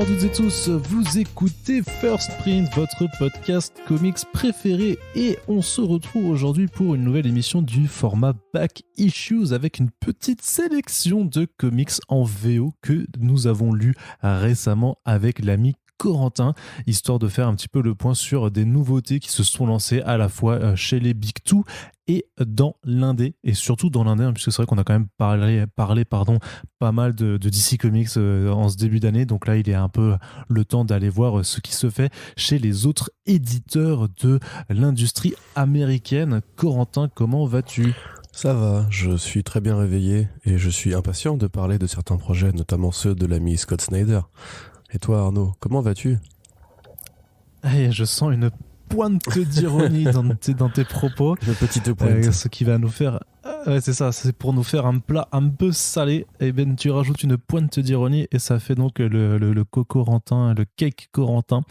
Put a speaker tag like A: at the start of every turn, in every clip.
A: Bonjour à toutes et tous, vous écoutez First Print, votre podcast comics préféré, et on se retrouve aujourd'hui pour une nouvelle émission du format Back Issues avec une petite sélection de comics en VO que nous avons lus récemment avec l'ami Corentin, histoire de faire un petit peu le point sur des nouveautés qui se sont lancées à la fois chez les Big Two et dans l'indé, et surtout dans l'indé, puisque c'est vrai qu'on a quand même parlé pas mal de DC Comics en ce début d'année, donc là il est un peu le temps d'aller voir ce qui se fait chez les autres éditeurs de l'industrie américaine. Corentin, comment vas-tu ?
B: Ça va, je suis très bien réveillé et je suis impatient de parler de certains projets, notamment ceux de l'ami Scott Snyder. Et toi Arnaud, comment vas-tu ?
A: Je sens une pointe d'ironie dans tes propos.
B: Une petite pointe.
A: Ce qui va nous faire... c'est ça, c'est pour nous faire un plat un peu salé. Et ben tu rajoutes une pointe d'ironie et ça fait donc le cocorentin, le cake corentin.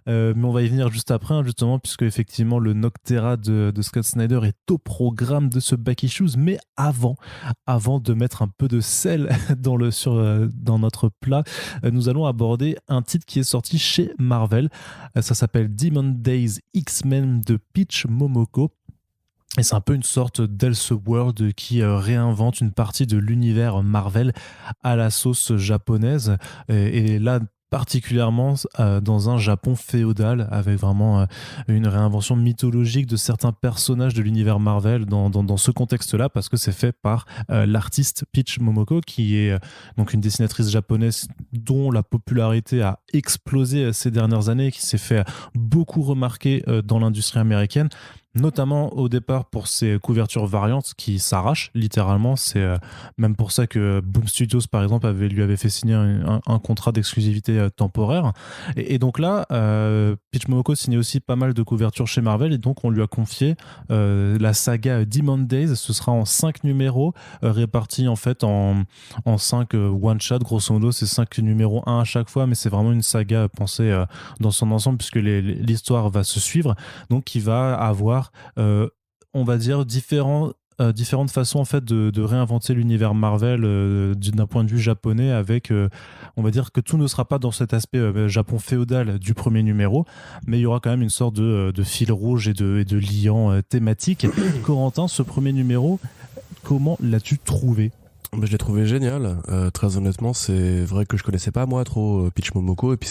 A: Mais on va y venir juste après, justement, puisque effectivement le Noctera de Scott Snyder est au programme de ce Back Issues. Mais avant de mettre un peu de sel dans notre plat, nous allons aborder un titre qui est sorti chez Marvel. Ça s'appelle Demon Days X-Men de Peach Momoko. Et c'est un peu une sorte d'Elseworld qui réinvente une partie de l'univers Marvel à la sauce japonaise. Et là, particulièrement dans un Japon féodal, avec vraiment une réinvention mythologique de certains personnages de l'univers Marvel dans ce contexte-là, parce que c'est fait par l'artiste Peach Momoko, qui est donc une dessinatrice japonaise dont la popularité a explosé ces dernières années, qui s'est fait beaucoup remarquer dans l'industrie américaine, notamment au départ pour ses couvertures variantes qui s'arrachent littéralement. C'est même pour ça que Boom Studios par exemple lui avait fait signer un contrat d'exclusivité temporaire, et donc là Peach Momoko signait aussi pas mal de couvertures chez Marvel, et donc on lui a confié la saga Demon Days. Ce sera en 5 numéros répartis en fait en 5 one shot, grosso modo. C'est 5 numéros 1 à chaque fois, mais c'est vraiment une saga pensée dans son ensemble, puisque l'histoire va se suivre, donc qui va avoir on va dire différentes façons en fait de réinventer l'univers Marvel d'un point de vue japonais, avec on va dire que tout ne sera pas dans cet aspect Japon féodal du premier numéro, mais il y aura quand même une sorte de fil rouge et de liant thématique. Corentin, ce premier numéro, comment l'as-tu trouvé ?
B: Je l'ai trouvé génial, très honnêtement. C'est vrai que je connaissais pas moi trop Peach Momoko, et puis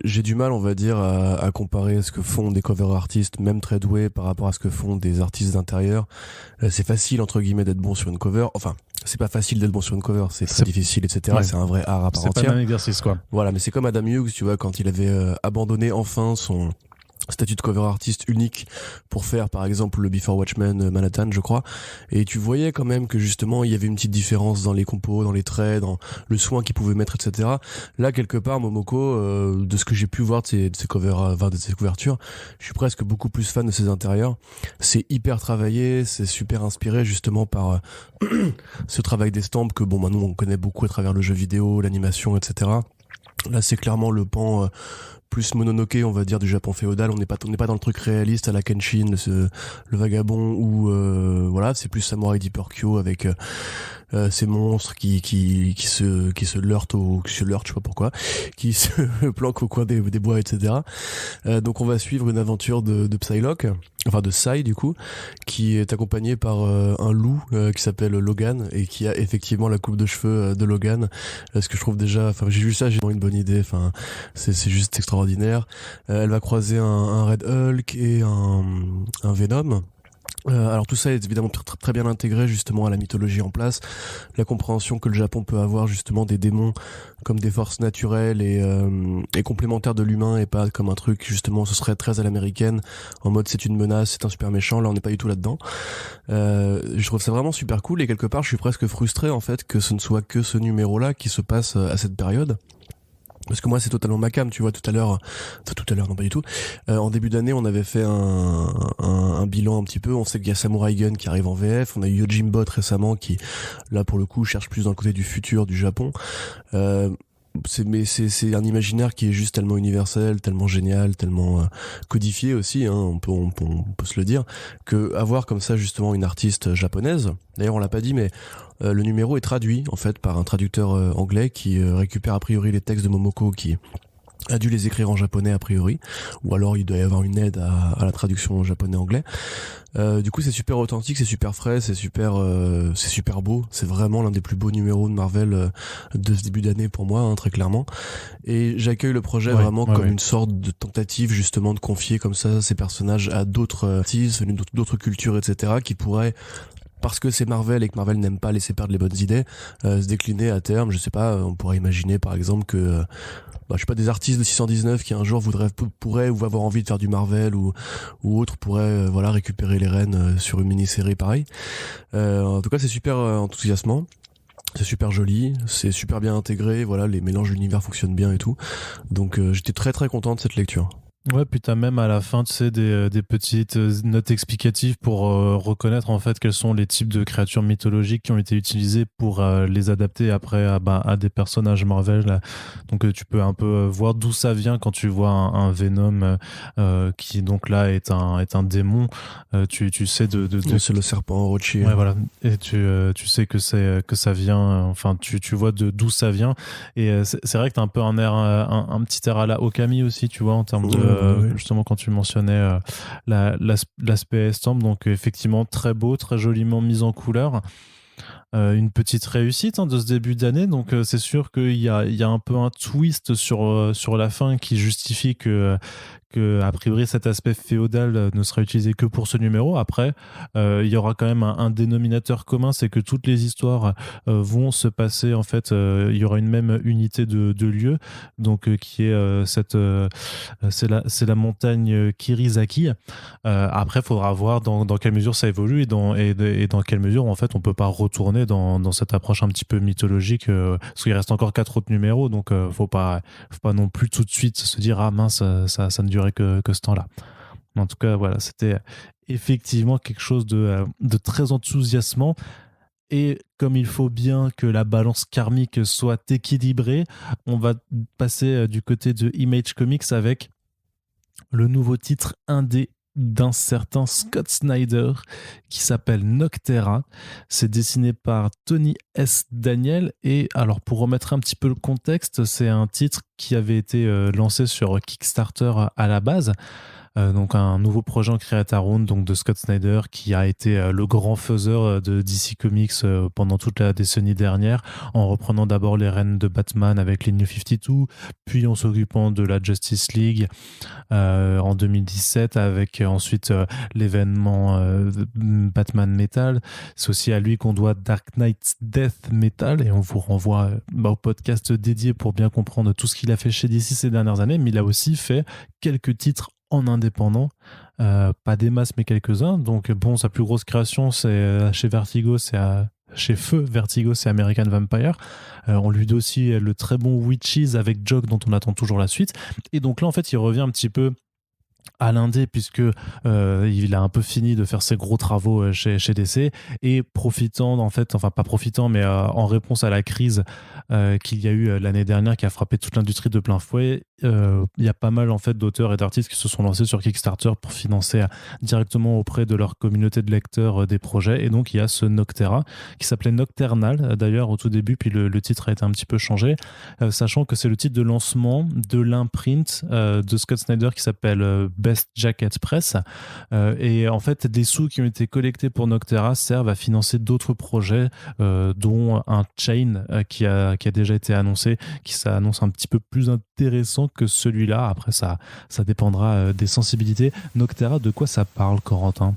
B: j'ai du mal, on va dire, à comparer ce que font des cover artistes, même très doués, par rapport à ce que font des artistes d'intérieur. C'est facile, entre guillemets, d'être bon sur une cover. Enfin, c'est pas facile d'être bon sur une cover, c'est très difficile, etc. Ouais. C'est un vrai art à part entière.
A: C'est pas un exercice, quoi.
B: Voilà, mais c'est comme Adam Hughes, tu vois, quand il avait abandonné enfin son statut de cover artiste unique pour faire par exemple le Before Watchmen Manhattan, je crois, et tu voyais quand même que justement il y avait une petite différence dans les compos, dans les traits, dans le soin qu'il pouvait mettre, etc. Là quelque part Momoko, de ce que j'ai pu voir de ses couvertures, je suis presque beaucoup plus fan de ses intérieurs. C'est hyper travaillé, c'est super inspiré justement par ce travail d'estampe que maintenant on connaît beaucoup à travers le jeu vidéo, l'animation, etc. Là c'est clairement le pan plus Mononoke, on va dire, du Japon féodal. On n'est pas dans le truc réaliste à la Kenshin, le vagabond, ou voilà, c'est plus Samurai Deeper Kyo avec ces monstres qui se leurtent je sais pas pourquoi, qui se planquent au coin des bois, etc. Donc on va suivre une aventure de Psylocke, enfin de Psy du coup, qui est accompagné par un loup qui s'appelle Logan, et qui a effectivement la coupe de cheveux de Logan. Ce que je trouve déjà, enfin j'ai vu ça, j'ai une bonne idée. Enfin c'est juste extraordinaire. Elle va croiser un Red Hulk et un Venom. Alors tout ça est évidemment très bien intégré justement à la mythologie en place, la compréhension que le Japon peut avoir justement des démons comme des forces naturelles et complémentaires de l'humain, et pas comme un truc justement ce serait très à l'américaine, en mode c'est une menace, c'est un super méchant. Là on n'est pas du tout là-dedans. Je trouve ça vraiment super cool, et quelque part je suis presque frustré en fait que ce ne soit que ce numéro là qui se passe à cette période. Parce que moi c'est totalement ma cam, tu vois. Tout à l'heure non pas du tout, en début d'année on avait fait un bilan un petit peu. On sait qu'il y a Samurai Gun qui arrive en VF, on a eu Yojimbo récemment qui là pour le coup cherche plus dans le côté du futur du Japon. c'est un imaginaire qui est juste tellement universel, tellement génial, tellement codifié aussi, hein, on peut se le dire, que avoir comme ça justement une artiste japonaise, d'ailleurs on l'a pas dit, mais le numéro est traduit en fait par un traducteur anglais qui récupère a priori les textes de Momoko, qui a dû les écrire en japonais a priori, ou alors il doit y avoir une aide à la traduction en japonais-anglais. Du coup c'est super authentique, c'est super frais, c'est super beau, c'est vraiment l'un des plus beaux numéros de Marvel de ce début d'année pour moi, hein, très clairement. Et j'accueille le projet vraiment comme une sorte de tentative justement de confier comme ça ces personnages à d'autres artistes venus d'autres cultures, etc., qui pourraient, parce que c'est Marvel et que Marvel n'aime pas laisser perdre les bonnes idées, se décliner à terme. Je sais pas, on pourrait imaginer par exemple que je sais pas, des artistes de 619 qui un jour pourraient ou avoir envie de faire du Marvel ou autres pourraient récupérer les rênes sur une mini-série pareil. En tout cas, c'est super enthousiasmant. C'est super joli, c'est super bien intégré, voilà, les mélanges d'univers fonctionnent bien et tout. Donc j'étais très très content de cette lecture.
A: Ouais, puis t'as même à la fin, tu sais, des petites notes explicatives pour reconnaître en fait quels sont les types de créatures mythologiques qui ont été utilisées pour les adapter après à des personnages Marvel. Là. Donc tu peux un peu voir d'où ça vient quand tu vois un Venom qui donc là est un démon. Tu sais
B: c'est le serpent Orochi.
A: Ouais, voilà. Et tu sais que ça vient. Enfin, tu vois d'où ça vient. Et c'est vrai que t'as un peu un air, un petit air à la Okami aussi, tu vois, en termes de justement quand tu mentionnais l'aspect estampe. Donc effectivement très beau, très joliment mis en couleur. Une petite réussite de ce début d'année, donc c'est sûr qu'il y a un peu un twist sur la fin qui justifie que a priori cet aspect féodal ne sera utilisé que pour ce numéro. Après, il y aura quand même un dénominateur commun, c'est que toutes les histoires vont se passer, en fait, il y aura une même unité de lieu, donc qui est c'est la montagne Kirizaki. Après, il faudra voir dans quelle mesure ça évolue et dans quelle mesure, en fait, on peut pas retourner dans cette approche un petit peu mythologique, parce qu'il reste encore 4 autres numéros, donc faut pas non plus tout de suite se dire ah mince, ça ne durait que ce temps-là. En tout cas, voilà, c'était effectivement quelque chose de très enthousiasmant. Et comme il faut bien que la balance karmique soit équilibrée, on va passer du côté de Image Comics avec le nouveau titre indé d'un certain Scott Snyder qui s'appelle Noctera. C'est dessiné par Tony S. Daniel, et alors pour remettre un petit peu le contexte, c'est un titre qui avait été lancé sur Kickstarter à la base. Donc un nouveau projet en Creator Round, donc de Scott Snyder, qui a été le grand faiseur de DC Comics pendant toute la décennie dernière, en reprenant d'abord les rênes de Batman avec les New 52, puis en s'occupant de la Justice League en 2017 avec ensuite l'événement Batman Metal. C'est aussi à lui qu'on doit Dark Knight Death Metal, et on vous renvoie au podcast dédié pour bien comprendre tout ce qu'il a fait chez DC ces dernières années. Mais il a aussi fait quelques titres en indépendant, pas des masses mais quelques-uns. Donc bon, sa plus grosse création c'est chez Vertigo, chez Feu Vertigo, c'est American Vampire. On lui doit aussi le très bon Witches avec Jock, dont on attend toujours la suite. Et donc là en fait il revient un petit peu à l'indé, puisque il a un peu fini de faire ses gros travaux chez DC, et profitant en fait, enfin pas profitant, mais en réponse à la crise qu'il y a eu l'année dernière, qui a frappé toute l'industrie de plein fouet, il y a pas mal en fait d'auteurs et d'artistes qui se sont lancés sur Kickstarter pour financer directement auprès de leur communauté de lecteurs des projets. Et donc il y a ce Noctera qui s'appelait Nocturnal d'ailleurs au tout début, puis le titre a été un petit peu changé, sachant que c'est le titre de lancement de l'imprint de Scott Snyder qui s'appelle Best Jacket Press, et en fait des sous qui ont été collectés pour Noctera servent à financer d'autres projets, dont un Chain qui a déjà été annoncé, qui s'annonce un petit peu plus intéressant que celui-là. Après ça dépendra des sensibilités. Noctera, de quoi ça parle, Corentin?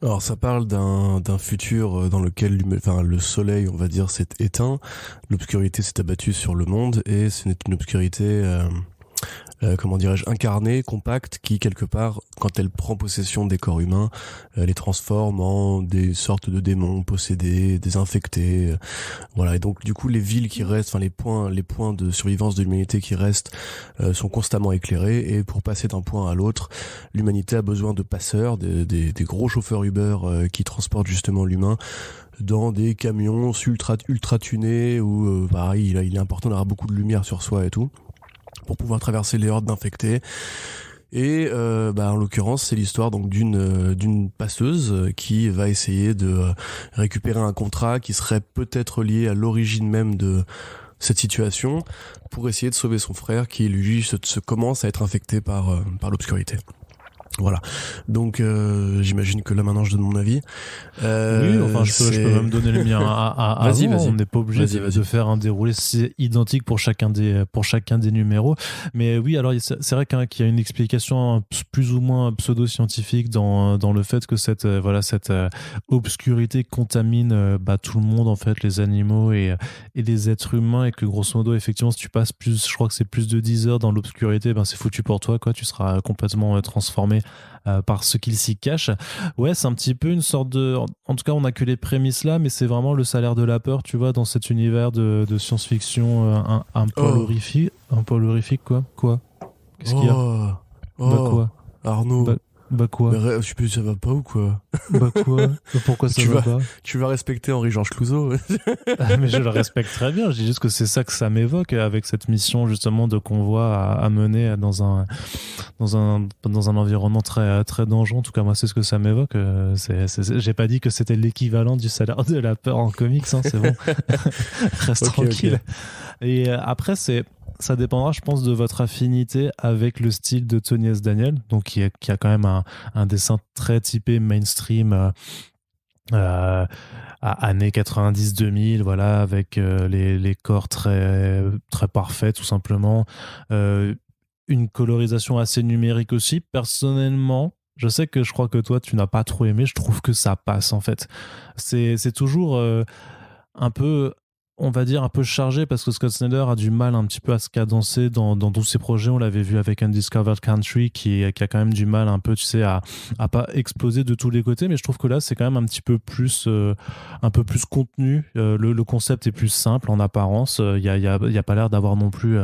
B: Alors ça parle d'un futur dans lequel le soleil, on va dire, s'est éteint, l'obscurité s'est abattue sur le monde, et c'est une obscurité comment dirais-je, incarnée, compacte, qui quelque part, quand elle prend possession des corps humains, les transforme en des sortes de démons possédés, désinfectés, voilà. Et donc du coup les villes qui restent, les points de survivance de l'humanité qui restent sont constamment éclairés, et pour passer d'un point à l'autre, l'humanité a besoin de passeurs, des gros chauffeurs Uber qui transportent justement l'humain dans des camions ultra tunés où pareil, il est important d'avoir beaucoup de lumière sur soi et tout pour pouvoir traverser les hordes d'infectés. Et en l'occurrence, c'est l'histoire donc d'une passeuse qui va essayer de récupérer un contrat qui serait peut-être lié à l'origine même de cette situation pour essayer de sauver son frère qui lui se commence à être infecté par l'obscurité. Voilà. Donc j'imagine que là maintenant je donne mon avis.
A: Oui, enfin je peux même donner le mien
B: Vas-y.
A: On n'est pas obligé de faire un déroulé identique pour chacun des numéros. Mais oui, alors c'est vrai qu'il y a une explication plus ou moins pseudo-scientifique dans le fait que cette obscurité contamine tout le monde, en fait, les animaux et les êtres humains, et que grosso modo, effectivement, si tu passes je crois que c'est plus de 10 heures dans l'obscurité, c'est foutu pour toi, quoi. Tu seras complètement transformé par ce qu'il s'y cache. Ouais, c'est un petit peu une sorte de... En tout cas, on n'a que les prémices là, mais c'est vraiment le salaire de la peur, tu vois, dans cet univers de science-fiction un peu horrifique. Un peu horrifique, quoi. Quoi? Qu'est-ce qu'il y a? Quoi?
B: Arnaud.
A: Quoi?
B: Mais ça va pas ou quoi?
A: Quoi? Pourquoi ça va pas?
B: Tu vas respecter Henri-Georges Clouzot.
A: Mais je le respecte très bien. Je dis juste que c'est ça que ça m'évoque avec cette mission justement de convoi à mener dans un environnement très très dangereux. En tout cas, moi, c'est ce que ça m'évoque. J'ai pas dit que c'était l'équivalent du salaire de la peur en comics. Hein, c'est bon. Reste tranquille. Okay. Et après, ça dépendra, je pense, de votre affinité avec le style de Tony S. Daniel, donc qui a quand même un dessin très typé mainstream à années 90-2000, voilà, avec les corps très, très parfaits, tout simplement. Une colorisation assez numérique aussi. Personnellement, je sais que je crois que toi, tu n'as pas trop aimé. Je trouve que ça passe, en fait. C'est toujours un peu... on va dire un peu chargé, parce que Scott Snyder a du mal un petit peu à se cadencer dans tous ses projets. On l'avait vu avec Undiscovered Country qui a quand même du mal un peu, tu sais, à pas exploser de tous les côtés, mais je trouve que là c'est quand même un petit peu plus contenu. Le concept est plus simple en apparence. Il y a pas l'air d'avoir non plus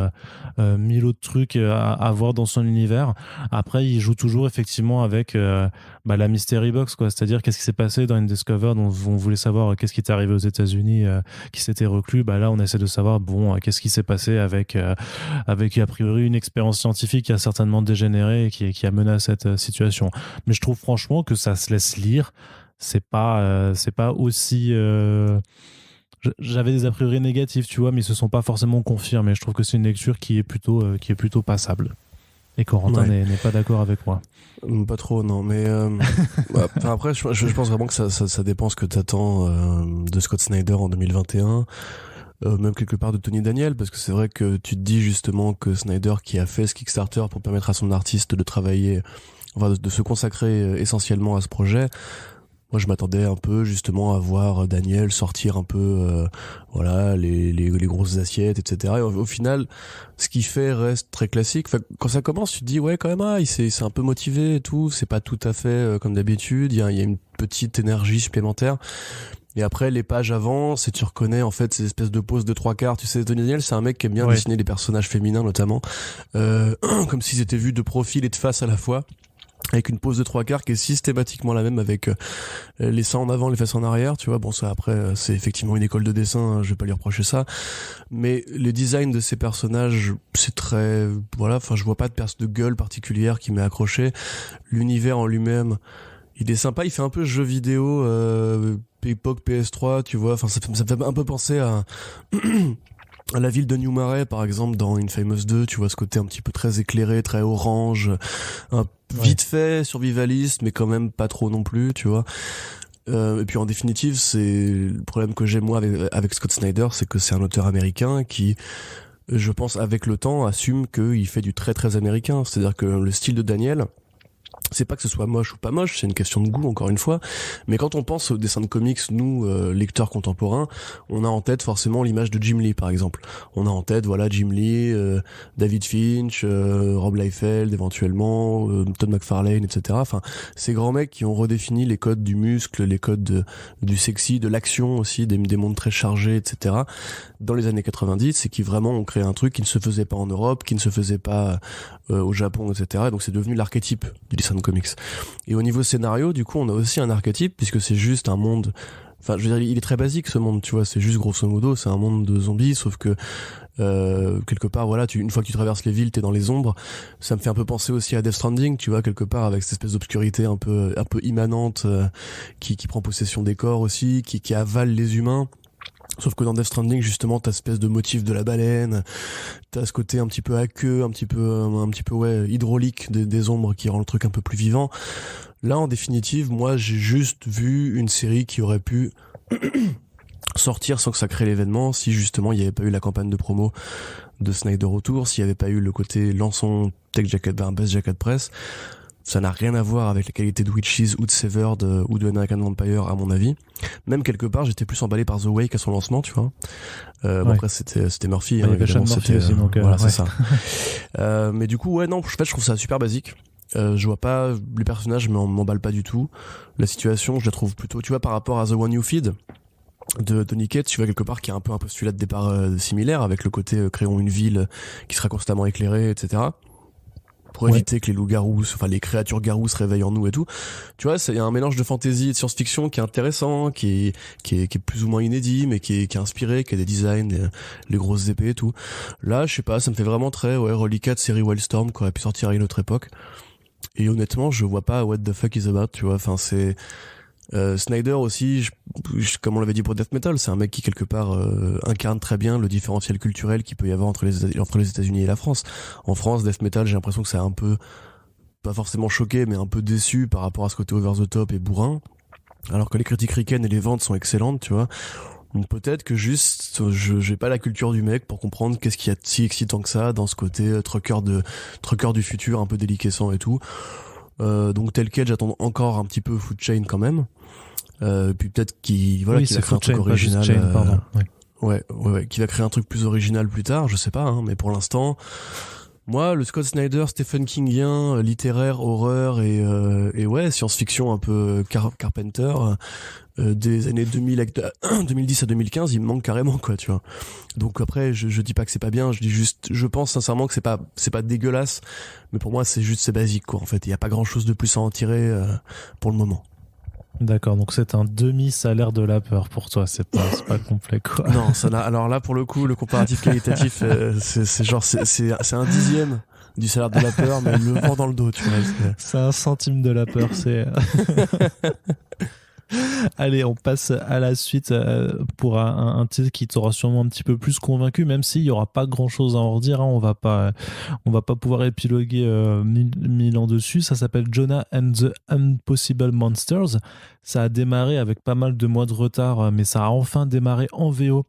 A: 1000 autres trucs à voir dans son univers. Après, il joue toujours effectivement avec la mystery box, quoi, c'est-à-dire qu'est-ce qui s'est passé dans Undiscovered. On voulait savoir qu'est-ce qui était arrivé aux États-Unis, qui s'était reclus. Là on essaie de savoir qu'est-ce qui s'est passé avec a priori une expérience scientifique qui a certainement dégénéré et qui a mené à cette situation. Mais je trouve franchement que ça se laisse lire. C'est pas aussi j'avais des a priori négatifs, tu vois, mais ils se sont pas forcément confirmés. Je trouve que c'est une lecture qui est plutôt passable. Et Corentin n'est pas d'accord avec moi.
B: Pas trop, non, mais après je pense vraiment que ça dépend ce que t'attends de Scott Snyder en 2021, même quelque part de Tony Daniel, parce que c'est vrai que tu te dis justement que Snyder, qui a fait ce Kickstarter pour permettre à son artiste de travailler, enfin de se consacrer essentiellement à ce projet, moi je m'attendais un peu justement à voir Daniel sortir un peu les grosses assiettes, etc. Et au final, ce qu'il fait reste très classique. Enfin, quand ça commence, tu te dis ouais, quand même, il s'est un peu motivé et tout, c'est pas tout à fait comme d'habitude, il y a une petite énergie supplémentaire. Et après, les pages avancent et tu reconnais en fait ces espèces de poses de trois quarts. Tu sais, Tony Daniel, c'est un mec qui aime bien dessiner des personnages féminins notamment, comme s'ils étaient vus de profil et de face à la fois, avec une pose de trois quarts qui est systématiquement la même, avec les seins en avant, les fesses en arrière, tu vois. Bon, ça après, c'est effectivement une école de dessin, hein, je vais pas lui reprocher ça, mais le design de ces personnages, c'est très, je vois pas de gueule particulière qui m'est accroché. L'univers en lui-même, il est sympa, il fait un peu jeu vidéo époque PS3, tu vois. Enfin, ça me fait un peu penser à à la ville de New Marais, par exemple, dans Infamous 2, tu vois ce côté un petit peu très éclairé, très orange, vite fait, survivaliste, mais quand même pas trop non plus, tu vois. Et puis en définitive, c'est le problème que j'ai moi avec Scott Snyder, c'est que c'est un auteur américain qui, je pense, avec le temps, assume qu'il fait du très très américain. C'est-à-dire que le style de Daniel, c'est pas que ce soit moche ou pas moche, c'est une question de goût encore une fois, mais quand on pense aux dessins de comics, nous lecteurs contemporains, on a en tête forcément l'image de Jim Lee par exemple. On a en tête Jim Lee, David Finch, Rob Liefeld éventuellement, Todd McFarlane, etc. Enfin, ces grands mecs qui ont redéfini les codes du muscle, les codes du sexy, de l'action aussi, des mondes très chargés, etc. dans les années 90, et qui vraiment ont créé un truc qui ne se faisait pas en Europe, qui ne se faisait pas au Japon, etc. Donc c'est devenu l'archétype du dessin de comics. Et au niveau scénario, du coup, on a aussi un archétype, puisque c'est juste un monde enfin, je veux dire, il est très basique ce monde, tu vois. C'est juste grosso modo, c'est un monde de zombies, sauf que quelque part, voilà, une fois que tu traverses les villes, t'es dans les ombres. Ça me fait un peu penser aussi à Death Stranding, tu vois, quelque part, avec cette espèce d'obscurité un peu immanente qui prend possession des corps aussi, qui avale les humains. Sauf que dans Death Stranding, justement, t'as cette espèce de motif de la baleine, t'as ce côté un petit peu aqueux, un petit peu ouais, hydraulique des ombres qui rend le truc un peu plus vivant. Là, en définitive, moi, j'ai juste vu une série qui aurait pu sortir sans que ça crée l'événement si justement il n'y avait pas eu la campagne de promo de Snyder autour, s'il n'y avait pas eu le côté lançons Tech Jacket, Best Jacket Press. Ça n'a rien à voir avec la qualité de Witches ou de Severed ou de American Vampire à mon avis. Même quelque part j'étais plus emballé par The Wake à son lancement, tu vois. Bon, après c'était Murphy,
A: hein, évidemment, c'était aussi, donc,
B: voilà, c'est ça. Mais du coup ouais, non, en fait je trouve ça super basique. Je vois pas les personnages m'emballent pas du tout. La situation je la trouve plutôt, tu vois, par rapport à The One You Feed de Tony Cates, tu vois, quelque part qui est un peu un postulat de départ similaire, avec le côté créons une ville qui sera constamment éclairée, etc. Pour éviter que les loups-garous, enfin les créatures garous se réveillent en nous et tout. Tu vois, il y a un mélange de fantasy et de science-fiction qui est intéressant, qui est plus ou moins inédit, mais qui est inspiré, qui a des designs, les grosses épées et tout. Là, je sais pas, ça me fait vraiment très Relicat série Wildstorm qui aurait pu sortir à une autre époque. Et honnêtement, je vois pas what the fuck is about, tu vois. Enfin, c'est Snyder aussi, comme on l'avait dit pour Death Metal, c'est un mec qui quelque part incarne très bien le différentiel culturel qu'il peut y avoir entre les États-Unis et la France. En France, Death Metal, j'ai l'impression que c'est un peu, pas forcément choqué, mais un peu déçu par rapport à ce côté over the top et bourrin. Alors que les critiques ricaines et les ventes sont excellentes, tu vois. Donc peut-être que juste, j'ai pas la culture du mec pour comprendre qu'est-ce qu'il y a de si excitant que ça dans ce côté trucker du futur, un peu déliquescent et tout. Donc tel quel, j'attends encore un petit peu Food Chain quand même. Puis peut-être qu'il va créer un truc original. Qui va créer un truc plus original plus tard, je sais pas, hein, mais pour l'instant, moi, le Scott Snyder, Stephen Kingien, littéraire, horreur et ouais, science-fiction un peu Carpenter, des années 2010 à 2015, il me manque carrément, quoi, tu vois. Donc après, je dis pas que c'est pas bien, je dis juste, je pense sincèrement que c'est pas dégueulasse, mais pour moi, c'est basique, quoi, en fait. Il y a pas grand chose de plus à en tirer, pour le moment.
A: D'accord, donc c'est un demi-salaire de la peur pour toi, c'est pas complet, quoi.
B: Non, alors là, pour le coup, le comparatif qualitatif, c'est un dixième du salaire de la peur, mais le vent dans le dos, tu vois.
A: C'est un centime de la peur, c'est... Allez, on passe à la suite pour un titre qui t'aura sûrement un petit peu plus convaincu, même s'il n'y aura pas grand chose à en redire, hein, on va pas pouvoir épiloguer mille ans dessus. Ça s'appelle Jonah and the Impossible Monsters. Ça a démarré avec pas mal de mois de retard, mais ça a enfin démarré en VO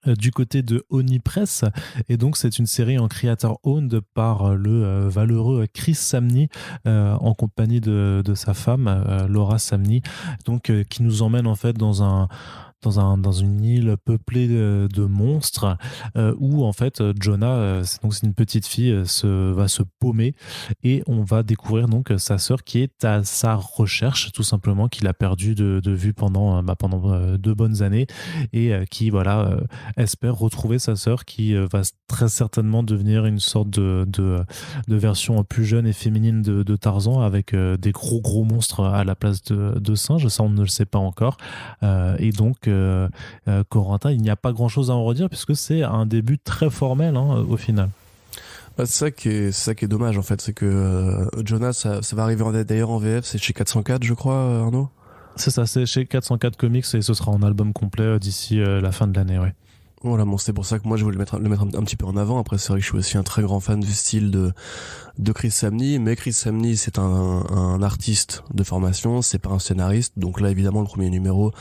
A: du côté de Oni Press, et donc c'est une série en creator owned par le valeureux Chris Samnee en compagnie de sa femme Laura Samnee, donc qui nous emmène en fait dans une île peuplée de monstres où en fait Jonah, c'est une petite fille, va se paumer, et on va découvrir donc sa sœur qui est à sa recherche, tout simplement, qu'il a perdu de vue pendant 2 bonnes années, et qui espère retrouver sa sœur, qui va très certainement devenir une sorte de version plus jeune et féminine de Tarzan, avec des gros monstres à la place de singes. Ça, on ne le sait pas encore, et donc Corentin, il n'y a pas grand chose à en redire puisque c'est un début très formel, hein, au final.
B: C'est ça qui est dommage, en fait, c'est que Jonah, ça va arriver d'ailleurs en VF, c'est chez 404, je crois, Arnaud.
A: C'est ça, c'est chez 404 Comics, et ce sera en album complet d'ici la fin de l'année, ouais.
B: Voilà, bon, c'est pour ça que moi je voulais le mettre un petit peu en avant. Après, c'est vrai que je suis aussi un très grand fan du style de Chris Samnee, mais Chris Samnee, c'est un artiste de formation, c'est pas un scénariste. Donc là, évidemment, le premier numéro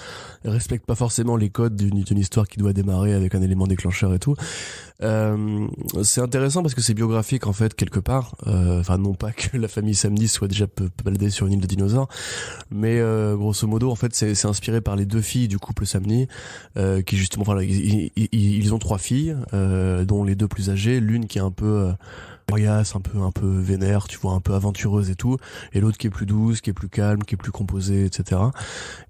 B: respecte pas forcément les codes d'une histoire qui doit démarrer avec un élément déclencheur et tout. C'est intéressant parce que c'est biographique, en fait, quelque part. Enfin, non pas que la famille Samnee soit déjà baladée sur une île de dinosaures, mais grosso modo, en fait, c'est inspiré par les 2 filles du couple Samnee, qui justement, voilà, ils ont 3 filles, dont les 2 plus âgées, l'une qui est un peu coriace, un peu vénère, tu vois, un peu aventureuse et tout, et l'autre qui est plus douce, qui est plus calme, qui est plus composée, etc.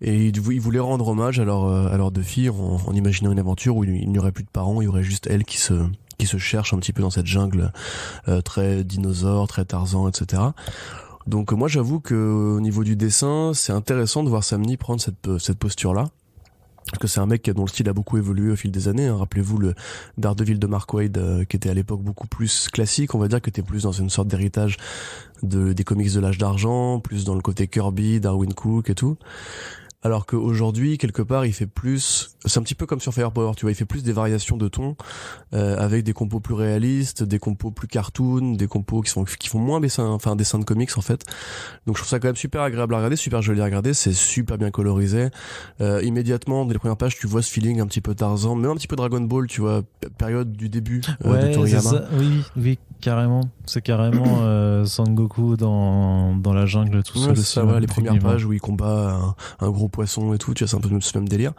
B: Et ils voulaient rendre hommage à leurs 2 filles en imaginant une aventure où il n'y aurait plus de parents, il y aurait juste elles qui se cherchent un petit peu dans cette jungle très dinosaure, très Tarzan, etc. Donc moi j'avoue que au niveau du dessin, c'est intéressant de voir Sam Neill prendre cette posture-là. Parce que c'est un mec dont le style a beaucoup évolué au fil des années. Hein. Rappelez-vous le Daredevil de Mark Waid, qui était à l'époque beaucoup plus classique. On va dire que t'es plus dans une sorte d'héritage des comics de l'âge d'argent, plus dans le côté Kirby, Darwin Cook et tout. Alors qu'aujourd'hui, quelque part, il fait plus... C'est un petit peu comme sur Firepower, tu vois, il fait plus des variations de ton, avec des compos plus réalistes, des compos plus cartoon, des compos qui font moins dessin de comics, en fait. Donc je trouve ça quand même super agréable à regarder, super joli à regarder, c'est super bien colorisé. Immédiatement, dès les premières pages, tu vois ce feeling un petit peu Tarzan, même un petit peu Dragon Ball, tu vois, période du début de Toriyama.
A: C'est ça. Oui, carrément. C'est carrément Sangoku dans la jungle tout seul.
B: Ouais, ça, ouais, les premières pages où il combat un gros poisson et tout, tu vois, c'est un peu ce même délire.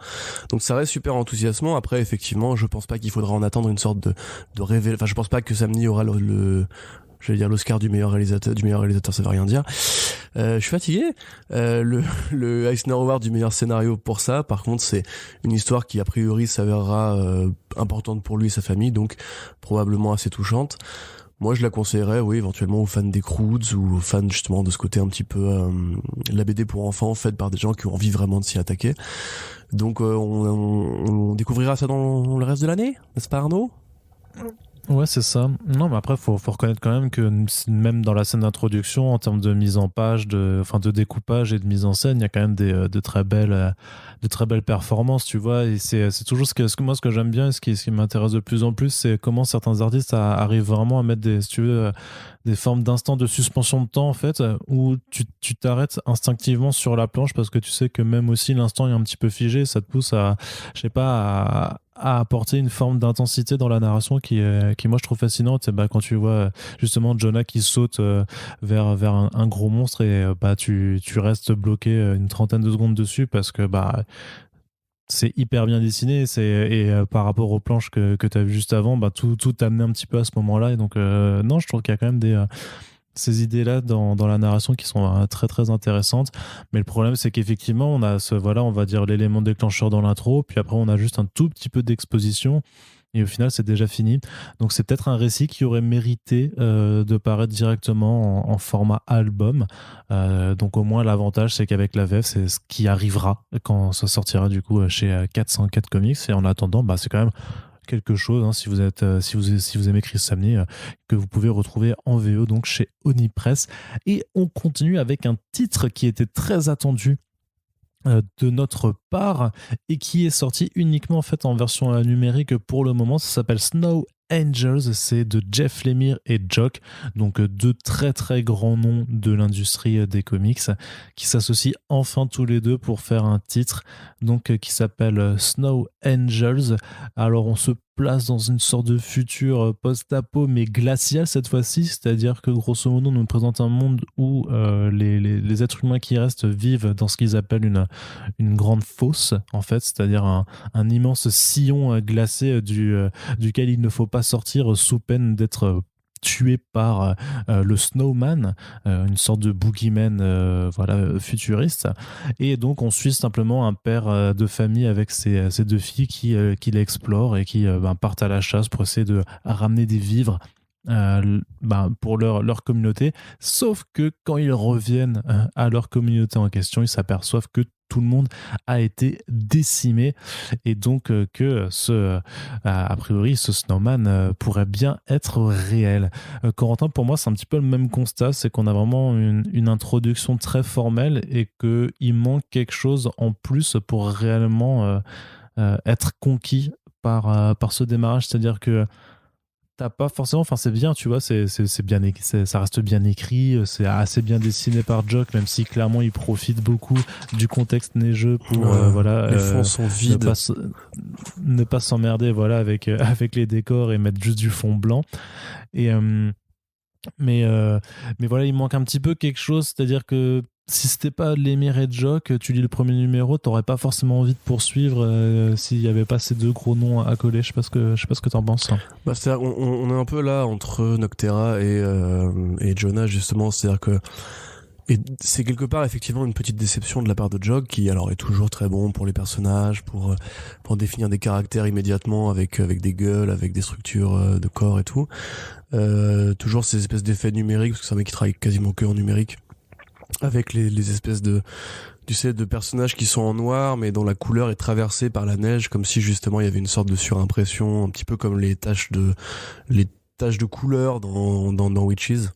B: Donc ça reste super enthousiasmant. Après, effectivement, je pense pas qu'il faudra en attendre une sorte de révélation. Enfin, je pense pas que Sam Neill aura j'allais dire l'Oscar du meilleur réalisateur, ça veut rien dire. Je suis fatigué. Le Eisner Award du meilleur scénario pour ça, par contre, c'est une histoire qui a priori s'avérera importante pour lui et sa famille, donc probablement assez touchante. Moi, je la conseillerais, oui, éventuellement aux fans des Croods ou aux fans justement de ce côté un petit peu la BD pour enfants faite par des gens qui ont envie vraiment de s'y attaquer. Donc, on découvrira ça dans le reste de l'année, n'est-ce pas Arnaud ?
A: Ouais, c'est ça. Non, mais après, faut reconnaître quand même que même dans la scène d'introduction, en termes de mise en page, de découpage et de mise en scène, il y a quand même de très belles performances, tu vois. Et c'est toujours ce que j'aime bien et ce qui m'intéresse de plus en plus, c'est comment certains artistes arrivent vraiment à mettre des formes d'instants de suspension de temps, en fait, où tu t'arrêtes instinctivement sur la planche parce que tu sais que même aussi l'instant est un petit peu figé, ça te pousse je sais pas, à apporter une forme d'intensité dans la narration qui moi je trouve fascinante. Et quand tu vois justement Jonah qui saute vers un gros monstre et tu restes bloqué une trentaine de secondes dessus parce que c'est hyper bien dessiné par rapport aux planches que tu as vu juste avant, tout t'a amené un petit peu à ce moment-là. Et donc non, je trouve qu'il y a quand même ces idées-là dans la narration qui sont très très intéressantes. Mais le problème, c'est qu'effectivement, on a on va dire l'élément déclencheur dans l'intro, puis après on a juste un tout petit peu d'exposition et au final c'est déjà fini. Donc c'est peut-être un récit qui aurait mérité de paraître directement en format album. Donc au moins l'avantage, c'est qu'avec la VF, c'est ce qui arrivera quand ça sortira du coup chez 404 Comics. Et en attendant, c'est quand même quelque chose, hein, si vous aimez Chris Samney, que vous pouvez retrouver en VO donc chez Onipress. Et on continue avec un titre qui était très attendu de notre part et qui est sorti uniquement en fait en version numérique pour le moment. Ça s'appelle Snow Angels, c'est de Jeff Lemire et Jock, donc deux très très grands noms de l'industrie des comics qui s'associent enfin tous les deux pour faire un titre donc qui s'appelle Snow Angels. Alors on se place dans une sorte de futur post-apo mais glacial cette fois-ci, c'est-à-dire que grosso modo on nous présente un monde où les êtres humains qui restent vivent dans ce qu'ils appellent une grande fosse en fait, c'est-à-dire un immense sillon glacé duquel il ne faut pas sortir sous peine d'être tué par le Snowman, une sorte de boogeyman futuriste. Et donc on suit simplement un père de famille avec ses deux filles qui l'explorent et qui partent à la chasse pour essayer de ramener des vivres pour leur communauté, sauf que quand ils reviennent à leur communauté en question, ils s'aperçoivent que tout le monde a été décimé et donc a priori ce Snowman pourrait bien être réel. Corentin, pour moi c'est un petit peu le même constat, c'est qu'on a vraiment une introduction très formelle et qu'il manque quelque chose en plus pour réellement être conquis par ce démarrage, c'est-à-dire que t'as pas forcément, c'est bien, tu vois, c'est bien ça reste bien écrit, c'est assez bien dessiné par Jock, même si clairement il profite beaucoup du contexte neigeux pour
B: les fonds sont vides,
A: ne pas s'emmerder avec les décors et mettre juste du fond blanc. Et mais voilà, il manque un petit peu quelque chose, c'est-à-dire que si c'était pas Lemire et Jock, tu lis le premier numéro, t'aurais pas forcément envie de poursuivre s'il y avait pas ces deux gros noms à coller. Je sais pas ce que t'en penses.
B: On est un peu là entre Noctera et Jonah justement, c'est-à-dire que et c'est quelque part effectivement une petite déception de la part de Jock qui alors est toujours très bon pour les personnages, pour définir des caractères immédiatement avec des gueules, avec des structures de corps et tout. Toujours ces espèces d'effets numériques parce que c'est un mec qui travaille quasiment que en numérique. avec les espèces de, tu sais, de personnages qui sont en noir, mais dont la couleur est traversée par la neige, comme si justement il y avait une sorte de surimpression, un petit peu comme les taches de couleur dans Witches,